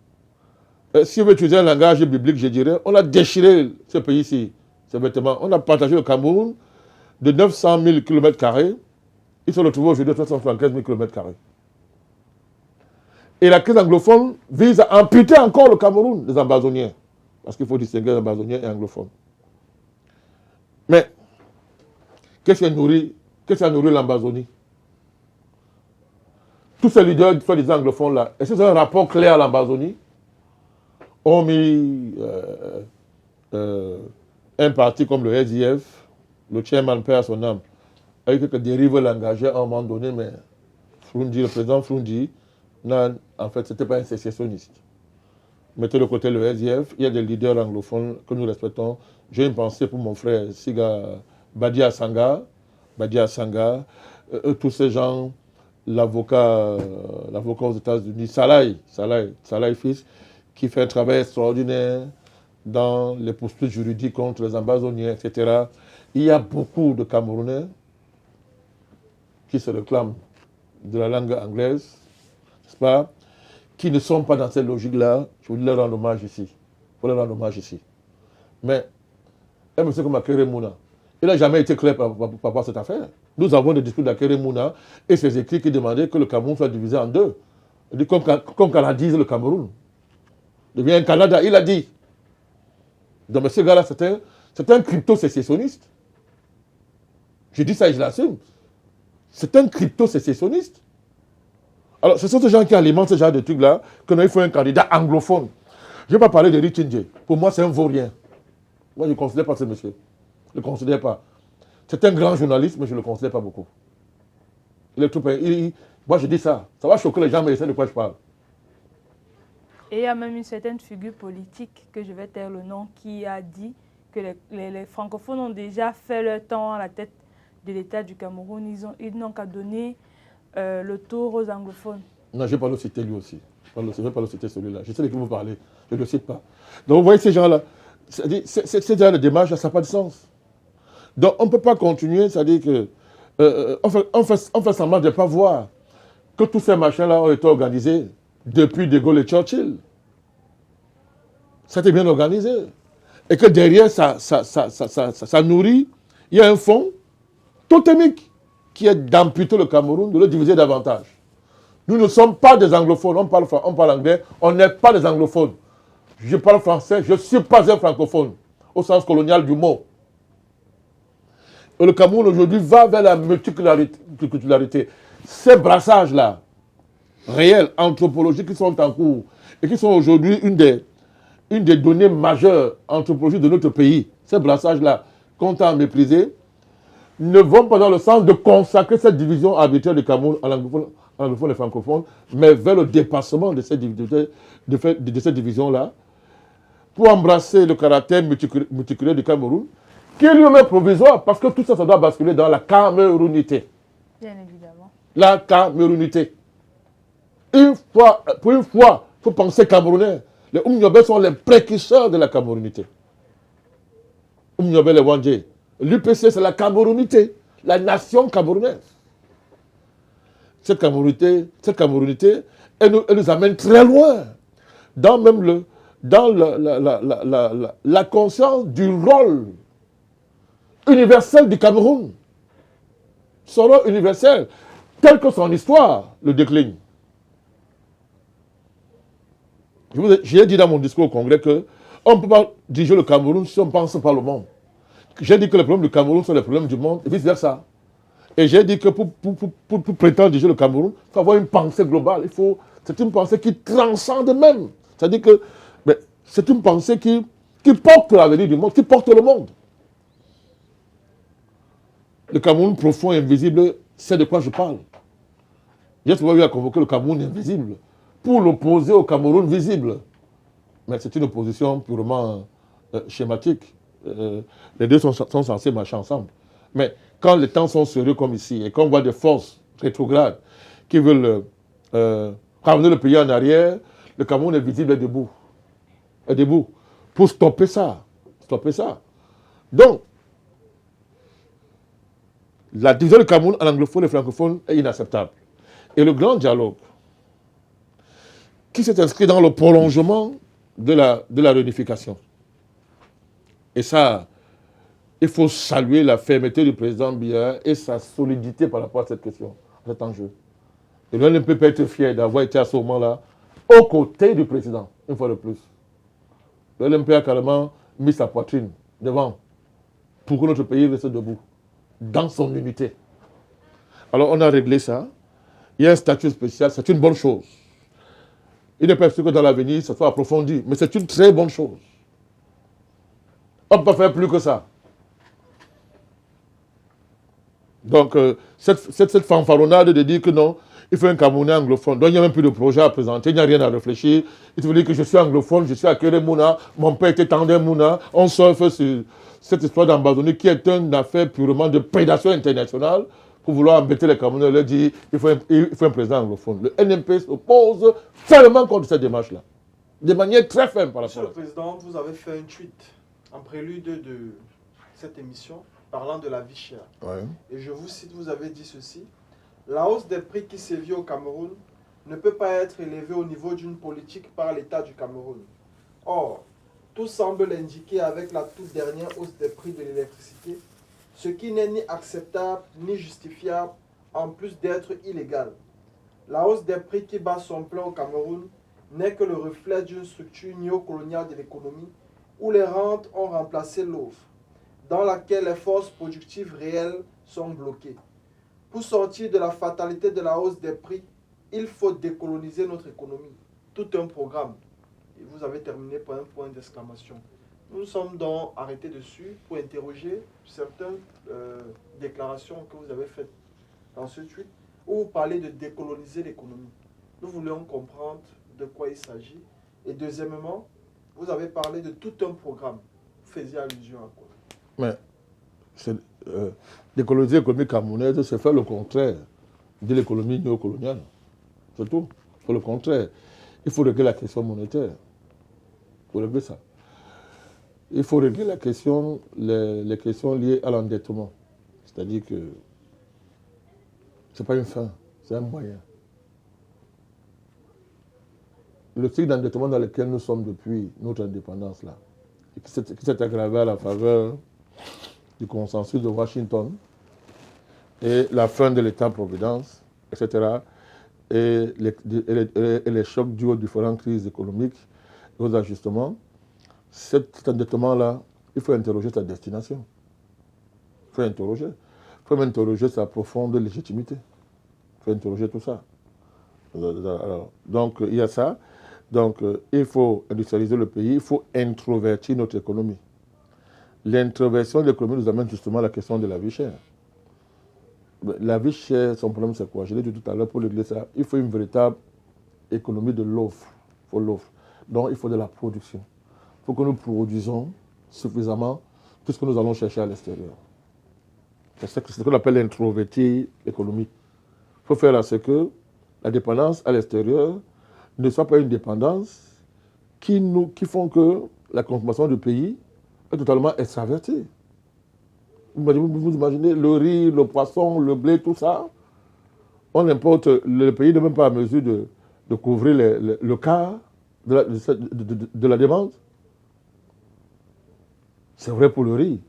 Si on veut utiliser un langage biblique, je dirais, on a déchiré ce pays-ci. C'est bêtement. On a partagé le Cameroun de 900 000 km². Ils sont retrouvés aujourd'hui à 375 000 km². Et la crise anglophone vise à amputer encore le Cameroun des ambazoniens. Parce qu'il faut distinguer ambazoniens et anglophones. Mais, qu'est-ce qui a nourri l'Ambazonie? Tous ces leaders, soi-disant anglophones là, est-ce que c'est un rapport clair à l'Ambazonie? Ont mis un parti comme le SDF, le chairman perd son âme, avec quelques dérives l'engageaient à un moment donné, mais Frundi, le président Frundi, en fait, ce n'était pas un sécessionniste. Mettez de côté le SDF, il y a des leaders anglophones que nous respectons. J'ai une pensée pour mon frère Siga Badia Sanga, tous ces gens, l'avocat aux États-Unis, Salai fils, qui fait un travail extraordinaire dans les poursuites juridiques contre les ambazoniens, etc. Il y a beaucoup de Camerounais qui se réclament de la langue anglaise, n'est-ce pas, qui ne sont pas dans cette logique-là. Je voulais leur rendre hommage ici. Mais, un monsieur comme Akere Mouna, il n'a jamais été clair par rapport à cette affaire. Nous avons des discours d'Akere Mouna et ses écrits qui demandaient que le Cameroun soit divisé en deux. Comme canadise le Cameroun. Il devient un Canada, il a dit. Donc, ce gars-là, c'est un crypto-sécessionniste. Je dis ça et je l'assume. C'est un crypto-sécessionniste. Alors, ce sont ces gens qui alimentent ce genre de trucs-là, que il faut un candidat anglophone. Je ne vais pas parler de Richindje. Pour moi, c'est un vaurien. Moi, je ne considère pas ce monsieur. Je ne le considère pas. C'est un grand journaliste, mais je ne le considère pas beaucoup. Moi, je dis ça. Ça va choquer les gens, mais ils savent de quoi je parle. Et il y a même une certaine figure politique, que je vais taire le nom, qui a dit que les francophones ont déjà fait leur temps à la tête de l'État du Cameroun. Ils n'ont qu'à donner le tour aux anglophones. Non, je ne vais pas le citer lui aussi. Je ne vais pas le citer celui-là. Je sais de qui vous parlez. Je ne le cite pas. Donc vous voyez ces gens-là. Ces genre de démarche, ça n'a pas de sens. Donc on ne peut pas continuer, c'est-à-dire que on fait semblant de ne pas voir que tous ces machins-là ont été organisés depuis De Gaulle et Churchill. Ça a été bien organisé. Et que derrière, ça nourrit, il y a un fond totémique qui est d'amputer le Cameroun, de le diviser davantage. Nous ne sommes pas des anglophones, on parle anglais, on n'est pas des anglophones. Je parle français, je ne suis pas un francophone, au sens colonial du mot. Et le Cameroun aujourd'hui va vers la multiculturalité. Ces brassages-là, réels, anthropologiques, qui sont en cours, et qui sont aujourd'hui une des données majeures anthropologiques de notre pays, ces brassages-là, qu'on t'a méprisé, ne vont pas dans le sens de consacrer cette division arbitraire du Cameroun en anglophone et francophone, mais vers le dépassement de cette division-là, pour embrasser le caractère multiculturel du Cameroun, qui est lui-même provisoire, parce que tout ça, ça doit basculer dans la camerounité. Bien évidemment. La camerounité. Pour une fois, il faut penser camerounais. Les Oumniobé sont les précurseurs de la camerounité. Oumniobé, les Wandje. L'UPC, c'est la camerounité, la nation camerounaise. Cette camerounité, elle nous amène très loin dans même la conscience du rôle universel du Cameroun. Son rôle universel, tel que son histoire le décline. J'ai dit dans mon discours au Congrès qu'on ne peut pas diriger le Cameroun si on ne pense pas le monde. J'ai dit que les problèmes du Cameroun sont les problèmes du monde, et vice-versa. Et j'ai dit que pour prétendre diriger le Cameroun, il faut avoir une pensée globale. C'est une pensée qui transcende même. C'est-à-dire que c'est une pensée qui porte l'avenir du monde, qui porte le monde. Le Cameroun profond et invisible, c'est de quoi je parle. J'ai souvent eu à convoquer le Cameroun invisible pour l'opposer au Cameroun visible. Mais c'est une opposition purement schématique. Les deux sont censés marcher ensemble. Mais quand les temps sont sérieux comme ici, et qu'on voit des forces rétrogrades qui veulent ramener le pays en arrière, le Cameroun est visible et debout. Est debout. Pour stopper ça. Stopper ça. Donc, la division du Cameroun en anglophone et francophone est inacceptable. Et le grand dialogue qui s'est inscrit dans le prolongement de la réunification. Et ça, il faut saluer la fermeté du président Biya et sa solidité par rapport à cette question, à cet enjeu. Et l'on ne peut pas être fier d'avoir été à ce moment-là aux côtés du président, une fois de plus. Le LMP a carrément mis sa poitrine devant pour que notre pays reste debout, dans son unité. Alors on a réglé ça. Il y a un statut spécial, c'est une bonne chose. Il n'est pas sûr que dans l'avenir, ça soit approfondi, mais c'est une très bonne chose. On ne peut pas faire plus que ça. Donc, cette fanfaronnade de dire que non, il faut un Camerounais anglophone. Donc, il n'y a même plus de projet à présenter, il n'y a rien à réfléchir. Il faut dire que je suis anglophone, je suis à Kéré Mouna, mon père était Tandem Mouna. On surfe sur cette histoire d'Ambazonie qui est une affaire purement de prédation internationale pour vouloir embêter les Camerounais et leur dire qu'il faut un président anglophone. Le NMP s'oppose fermement contre cette démarche-là. De manière très ferme par rapport à ça. Monsieur le Président, vous avez fait un tweet en prélude de cette émission parlant de la vie chère. Ouais. Et je vous cite, vous avez dit ceci. La hausse des prix qui sévit au Cameroun ne peut pas être élevée au niveau d'une politique par l'État du Cameroun. Or, tout semble l'indiquer avec la toute dernière hausse des prix de l'électricité, ce qui n'est ni acceptable ni justifiable, en plus d'être illégal. La hausse des prix qui bat son plein au Cameroun n'est que le reflet d'une structure néocoloniale de l'économie où les rentes ont remplacé l'offre, dans laquelle les forces productives réelles sont bloquées. Pour sortir de la fatalité de la hausse des prix, il faut décoloniser notre économie. Tout un programme. Et vous avez terminé par un point d'exclamation. Nous nous sommes donc arrêtés dessus pour interroger certaines déclarations que vous avez faites dans ce tweet, où vous parlez de décoloniser l'économie. Nous voulions comprendre de quoi il s'agit. Et deuxièmement, vous avez parlé de tout un programme. Vous faisiez allusion à quoi? Mais décoloniser l'économie camerounaise, c'est faire le contraire de l'économie néocoloniale. C'est tout. C'est le contraire. Il faut régler la question monétaire. Il faut régler ça. Il faut régler la question, les questions liées à l'endettement. C'est-à-dire que ce n'est pas une fin, c'est un moyen. Le cycle d'endettement dans lequel nous sommes depuis notre indépendance, là, qui s'est aggravé à la faveur du consensus de Washington et la fin de l'État-providence, etc., et les chocs dus aux différentes crises économiques et aux ajustements, cet endettement-là, il faut interroger sa destination. Il faut interroger. Il faut même interroger sa profonde légitimité. Il faut interroger tout ça. Alors, donc, il y a ça. Donc, il faut industrialiser le pays, il faut introvertir notre économie. L'introversion de l'économie nous amène justement à la question de la vie chère. La vie chère, son problème, c'est quoi? Je l'ai dit tout à l'heure, pour régler ça, il faut une véritable économie de l'offre. Il faut l'offre. Donc, il faut de la production. Il faut que nous produisons suffisamment tout ce que nous allons chercher à l'extérieur. C'est ce qu'on appelle l'introvertir l'économie. Il faut faire à ce que la dépendance à l'extérieur ne soit pas une dépendance qui font que la consommation du pays est totalement extravertie. Vous imaginez le riz, le poisson, le blé, tout ça, on importe, le pays n'est même pas à mesure de couvrir le quart de la demande. C'est vrai pour le riz.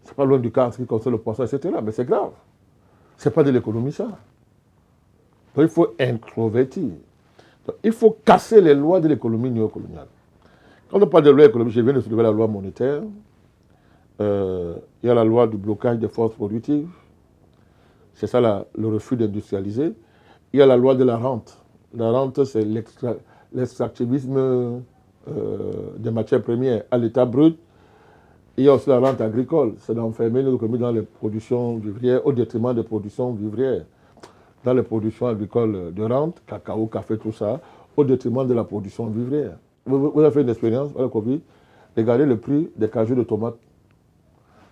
C'est pas loin du quart qui concerne le poisson, etc. Mais c'est grave. C'est pas de l'économie, ça. Donc il faut introvertir. Donc, il faut casser les lois de l'économie néocoloniale. Quand on parle de loi économique, je viens de soulever la loi monétaire. Il y a la loi du blocage des forces productives. C'est ça le refus d'industrialiser. Il y a la loi de la rente. La rente, c'est l'extractivisme des matières premières à l'état brut. Il y a aussi la rente agricole. C'est d'enfermer notre économie dans les productions vivrières au détriment des productions vivrières. Dans les productions agricoles de rente, cacao, café, tout ça, au détriment de la production vivrière. Vous avez fait une expérience avec le Covid. Regardez le prix des cajous de tomates.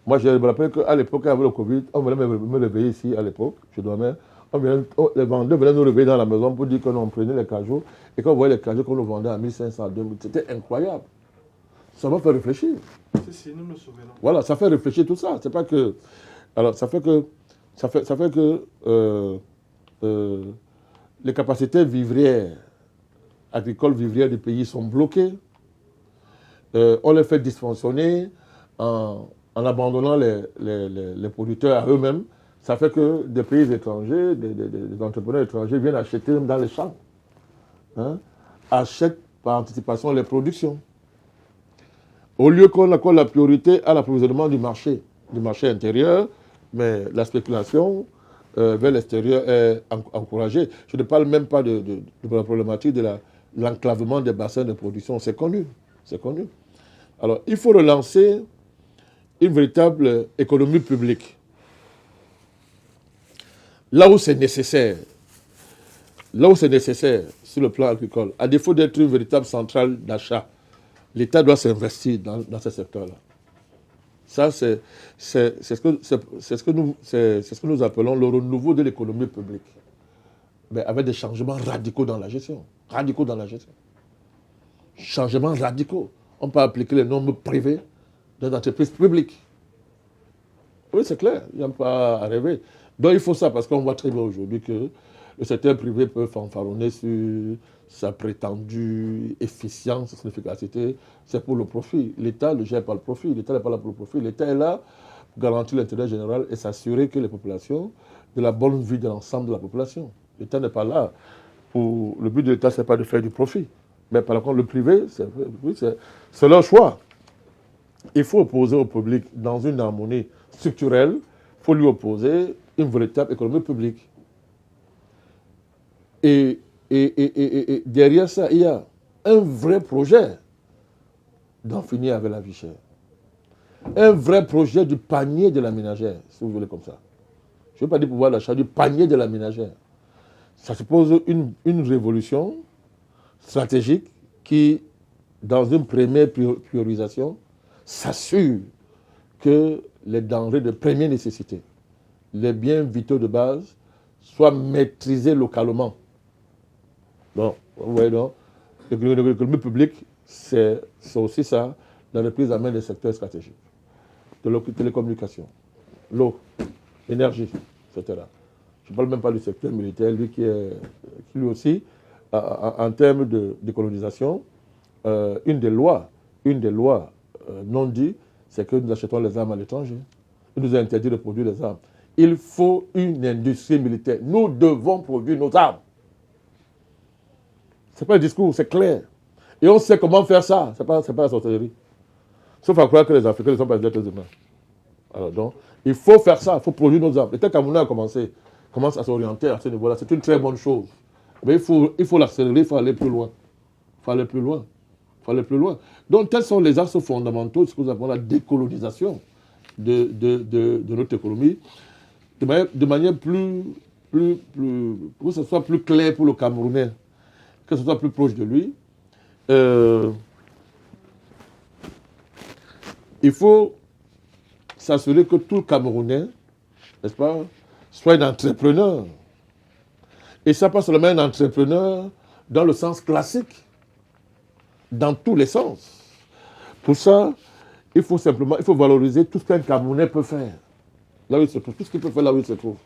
Moi, je me rappelle qu'à l'époque, avec le Covid, on venait me réveiller ici à l'époque, je dormais. Les vendeurs venaient nous réveiller dans la maison pour dire qu'on prenait les cajots et qu'on voyait les cajots qu'on nous vendait à 1500, 2000. C'était incroyable. Ça m'a fait réfléchir. Si, nous nous souvenons. Voilà, ça fait réfléchir tout ça. C'est pas que. Alors, ça fait que les capacités vivrières, agricoles vivrières du pays sont bloquées. On les fait dysfonctionner en abandonnant les producteurs à eux-mêmes. Ça fait que des pays étrangers, des entrepreneurs étrangers viennent acheter même dans les champs. Hein, achètent par anticipation les productions. Au lieu qu'on accorde la priorité à l'approvisionnement du marché intérieur, mais la spéculation vers l'extérieur est encouragée. Je ne parle même pas de la problématique de l'enclavement des bassins de production. C'est connu. C'est connu. Alors, il faut relancer une véritable économie publique. Là où c'est nécessaire, sur le plan agricole, à défaut d'être une véritable centrale d'achat, l'État doit s'investir dans ce secteur-là. Ça, c'est ce que nous appelons le renouveau de l'économie publique. Mais avec des changements radicaux dans la gestion. Changements radicaux. On peut appliquer les normes privées dans l'entreprise publique. Oui, c'est clair, il n'y a pas à rêver. Donc il faut ça, parce qu'on voit très bien aujourd'hui que le secteur privé peut fanfaronner sur sa prétendue efficience, son efficacité. C'est pour le profit. L'État ne gère pas le profit. L'État n'est pas là pour le profit. L'État est là pour garantir l'intérêt général et s'assurer que les populations, de la bonne vie de l'ensemble de la population. L'État n'est pas là pour... Le but de l'État, ce n'est pas de faire du profit. Mais par contre, le privé, c'est leur choix. Il faut opposer au public dans une harmonie structurelle. Il faut lui opposer une véritable économie publique. Et derrière ça, il y a un vrai projet d'en finir avec la vie chère. Un vrai projet du panier de la ménagère, si vous voulez comme ça. Je ne veux pas dire pouvoir d'achat, du panier de la ménagère. Ça suppose une révolution stratégique qui, dans une première priorisation, s'assure que les denrées de première nécessité, les biens vitaux de base, soient maîtrisés localement. Donc, vous voyez donc, l'économie publique, c'est aussi ça, la reprise en main des secteurs stratégiques, de la télécommunication, l'eau, l'énergie, etc. Je ne parle même pas du secteur militaire, lui qui aussi, en termes de décolonisation, une des lois non dites, c'est que nous achetons les armes à l'étranger. Il nous a interdit de produire les armes. Il faut une industrie militaire. Nous devons produire nos armes. Ce n'est pas un discours, c'est clair. Et on sait comment faire ça. Ce n'est pas la sorcellerie. Sauf à croire que les Africains ne sont pas des êtres humains. Alors donc, il faut faire ça, il faut produire nos armes. L'État camerounais commence à s'orienter à ce niveau-là. C'est une très bonne chose. Mais il faut l'accélérer, il faut aller plus loin. Donc, tels sont les axes fondamentaux de ce que nous appelons la décolonisation de notre économie, de manière plus pour que ce soit plus clair pour le Camerounais, que ce soit plus proche de lui. Il faut s'assurer que tout Camerounais, n'est-ce pas, soit un entrepreneur. Et ça, pas seulement un entrepreneur dans le sens classique, dans tous les sens. Pour ça, il faut valoriser tout ce qu'un Camerounais peut faire. Là où il se trouve, tout ce qu'il peut faire là où il se trouve.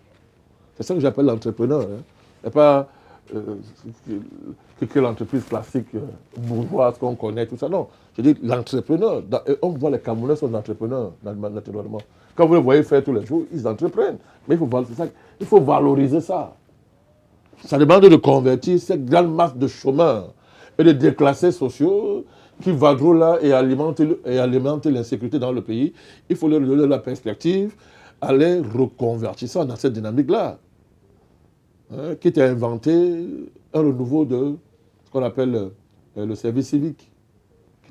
C'est ça que j'appelle l'entrepreneur. Hein. Et pas que l'entreprise classique bourgeoise qu'on connaît, tout ça. Non, je dis l'entrepreneur. On voit les Camerounais sont des entrepreneurs, naturellement. Quand vous les voyez faire tous les jours, ils entreprennent. Mais il faut valoriser ça. Ça demande de convertir cette grande masse de chômeurs et de déclassés sociaux qui vaguent là et alimentent l'insécurité dans le pays. Il faut leur donner la perspective, aller reconvertir ça dans cette dynamique-là. Hein, qui a inventé un renouveau de ce qu'on appelle le service civique.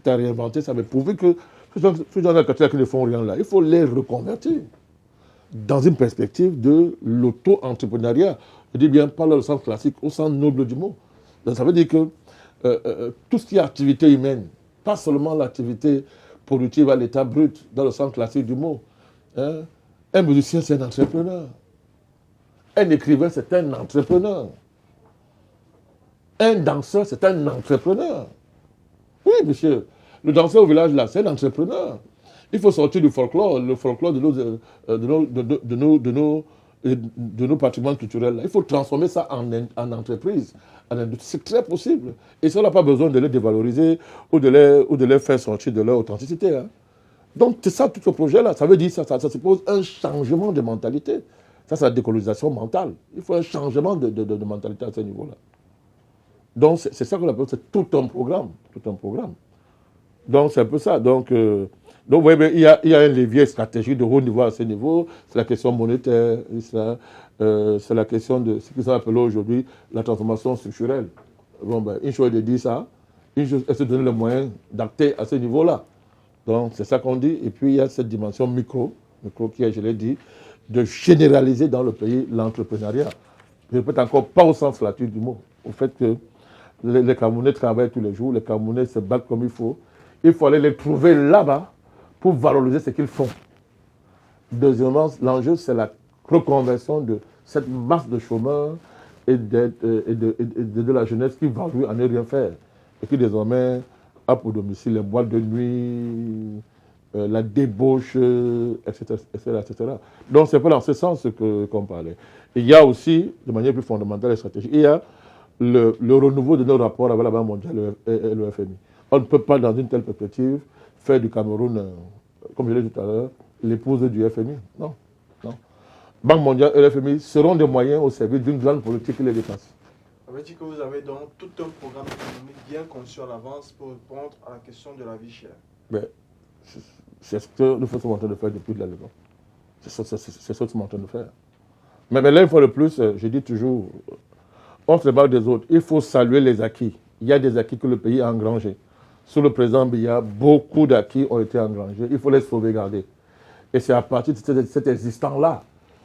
Qui a réinventé ça, mais pourvu que ces gens qui ne font rien là, il faut les reconvertir dans une perspective de l'auto-entrepreneuriat. Je dis bien pas dans le sens classique, au sens noble du mot. Donc, ça veut dire que tout ce qui est activité humaine, pas seulement l'activité productive à l'état brut, dans le sens classique du mot, Hein? Un musicien, c'est un entrepreneur. Un écrivain, c'est un entrepreneur. Un danseur, c'est un entrepreneur. Oui, monsieur. Le danseur au village, là, c'est un entrepreneur. Il faut sortir du folklore, le folklore de nos patrimoines culturels. Là. Il faut transformer ça en entreprise. C'est très possible. Et ça, on n'a pas besoin de les dévaloriser ou de les faire sortir de leur authenticité. Hein. Donc, c'est ça, tout ce projet-là. Ça veut dire ça suppose un changement de mentalité. Ça, c'est la décolonisation mentale. Il faut un changement de mentalité à ce niveau-là. Donc, c'est ça qu'on appelle, c'est tout un programme. Tout un programme. Donc, c'est un peu ça. Donc vous voyez, il y a un levier stratégique de haut niveau à ce niveau. C'est la question monétaire. C'est la question de ce qu'ils appellent aujourd'hui la transformation structurelle. Bon, ben, une chose est de dire ça. Une chose est de se donner les moyens d'acter à ce niveau-là. Donc, c'est ça qu'on dit. Et puis, il y a cette dimension micro qui est, je l'ai dit, de généraliser dans le pays l'entrepreneuriat. Je ne répète encore pas au sens latin du mot. Au fait que les Camerounais travaillent tous les jours, les Camerounais se battent comme il faut. Il faut aller les trouver là-bas pour valoriser ce qu'ils font. Deuxièmement, l'enjeu, c'est la reconversion de cette masse de chômeurs et de la jeunesse qui va à ne rien faire. Et qui désormais a pour domicile les boîtes de nuit, la débauche, etc., etc. Donc, c'est pas dans ce sens qu'on parlait. Et il y a aussi, de manière plus fondamentale et stratégique, il y a le renouveau de nos rapports avec la Banque mondiale et le FMI. On ne peut pas, dans une telle perspective, faire du Cameroun, comme je l'ai dit tout à l'heure, l'épouse du FMI. Non, non. Banque mondiale et le FMI seront des moyens au service d'une grande politique qui les dépasse. Ça veut dire que vous avez donc tout un programme économique bien conçu en avance pour répondre à la question de la vie chère. Mais c'est ce que nous sommes en train de faire depuis la levée. C'est ce que nous sommes en train de faire. Mais là, une fois de plus, je dis toujours, on se bat des autres. Il faut saluer les acquis. Il y a des acquis que le pays a engrangés. Sous le président Biya, beaucoup d'acquis ont été engrangés. Il faut les sauvegarder. Et c'est à partir de cet existant-là,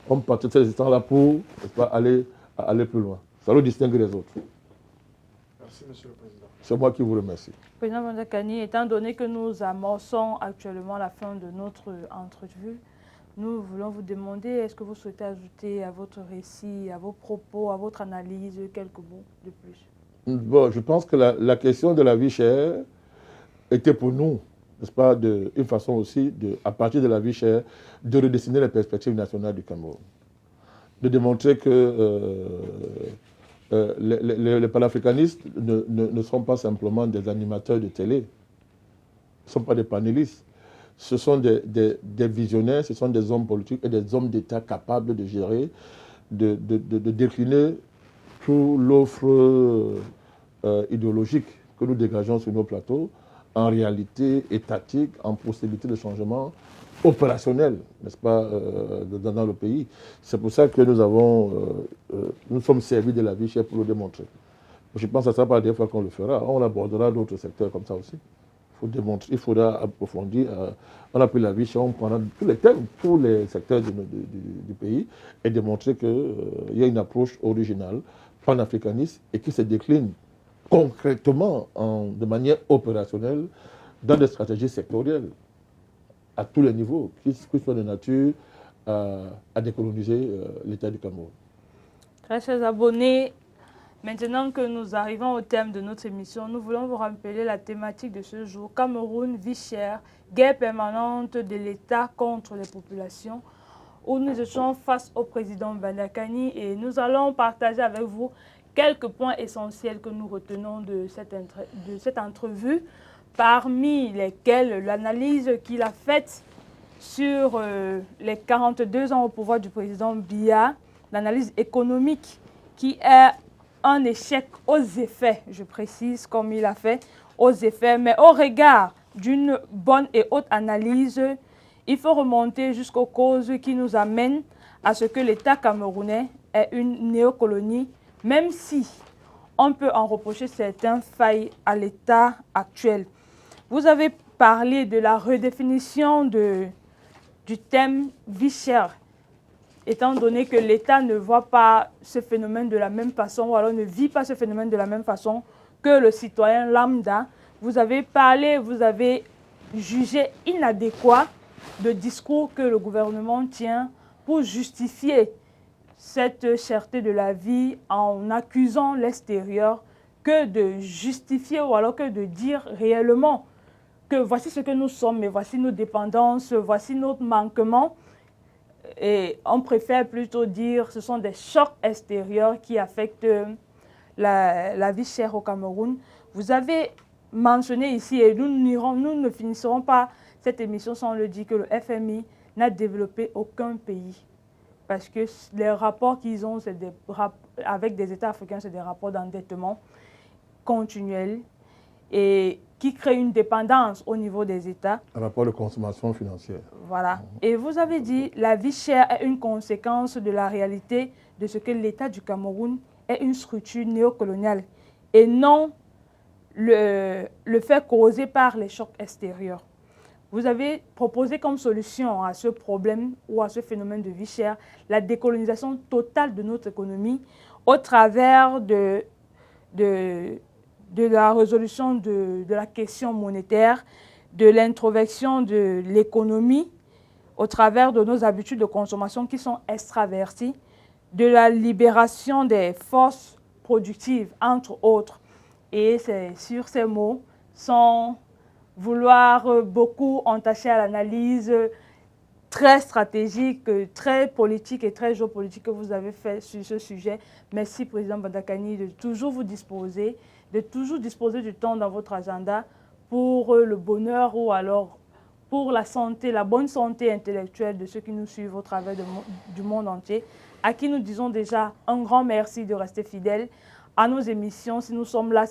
on part de cet existant-là pour aller plus loin. Ça nous distingue des autres. Merci, Monsieur le Président. C'est moi qui vous remercie. Président Vandakani, étant donné que nous amorçons actuellement la fin de notre entrevue, nous voulons vous demander, est-ce que vous souhaitez ajouter à votre récit, à vos propos, à votre analyse, quelques mots de plus? Bon, je pense que la question de la vie chère était pour nous, n'est-ce pas, une façon aussi, à partir de la vie chère, de redessiner les perspectives nationales du Cameroun. De démontrer que les panafricanistes ne sont pas simplement des animateurs de télé, ne sont pas des panélistes. Ce sont des visionnaires, ce sont des hommes politiques et des hommes d'État capables de gérer, de décliner toute l'offre idéologique que nous dégageons sur nos plateaux, en réalité étatique, en possibilité de changement opérationnel, n'est-ce pas, dans le pays. C'est pour ça que nous sommes servis de la vie chère pour le démontrer. Je pense que ça ne sera pas la dernière fois qu'on le fera. On abordera d'autres secteurs comme ça aussi. Il faut démontrer, il faudra approfondir. On a pris la vie chère, on prendra tous les thèmes, tous les secteurs du pays et démontrer qu'il y a une approche originale, panafricaniste et qui se décline concrètement, de manière opérationnelle, dans des stratégies sectorielles, à tous les niveaux, qui soient de nature à décoloniser l'État du Cameroun. Très chers abonnés, maintenant que nous arrivons au thème de notre émission, nous voulons vous rappeler la thématique de ce jour. Cameroun, vie chère, guerre permanente de l'État contre les populations, où nous étions face au président Vandakani et nous allons partager avec vous quelques points essentiels que nous retenons de cette entrevue, parmi lesquels l'analyse qu'il a faite sur les 42 ans au pouvoir du président Biya, l'analyse économique qui est un échec aux effets, je précise, comme il a fait, aux effets, mais au regard d'une bonne et haute analyse, il faut remonter jusqu'aux causes qui nous amènent à ce que l'État camerounais est une néocolonie, même si on peut en reprocher certaines failles à l'état actuel. Vous avez parlé de la redéfinition du thème vie chère, étant donné que l'État ne voit pas ce phénomène de la même façon, ou alors ne vit pas ce phénomène de la même façon que le citoyen lambda. Vous avez parlé, vous avez jugé inadéquat de discours que le gouvernement tient pour justifier cette cherté de la vie en accusant l'extérieur que de justifier ou alors que de dire réellement que voici ce que nous sommes, mais voici nos dépendances, voici notre manquement. Et on préfère plutôt dire que ce sont des chocs extérieurs qui affectent la vie chère au Cameroun. Vous avez mentionné ici, et nous ne finirons pas cette émission sans le dire, que le FMI n'a développé aucun pays. Parce que les rapports qu'ils ont avec des États africains, c'est des rapports d'endettement continuel et qui créent une dépendance au niveau des États. Un rapport de consommation financière. Voilà. Et vous avez dit, la vie chère est une conséquence de la réalité de ce que l'État du Cameroun est une structure néocoloniale et non le fait causé par les chocs extérieurs. Vous avez proposé comme solution à ce problème ou à ce phénomène de vie chère la décolonisation totale de notre économie au travers de la résolution de la question monétaire, de l'introversion de l'économie au travers de nos habitudes de consommation qui sont extraverties, de la libération des forces productives, entre autres. Et c'est sur ces mots, sans vouloir beaucoup entacher à l'analyse très stratégique, très politique et très géopolitique que vous avez fait sur ce sujet. Merci, Président Bandakani, de toujours vous disposer, de toujours disposer du temps dans votre agenda pour le bonheur ou alors pour la santé, la bonne santé intellectuelle de ceux qui nous suivent au travers du monde entier, à qui nous disons déjà un grand merci de rester fidèles à nos émissions. Si nous sommes là,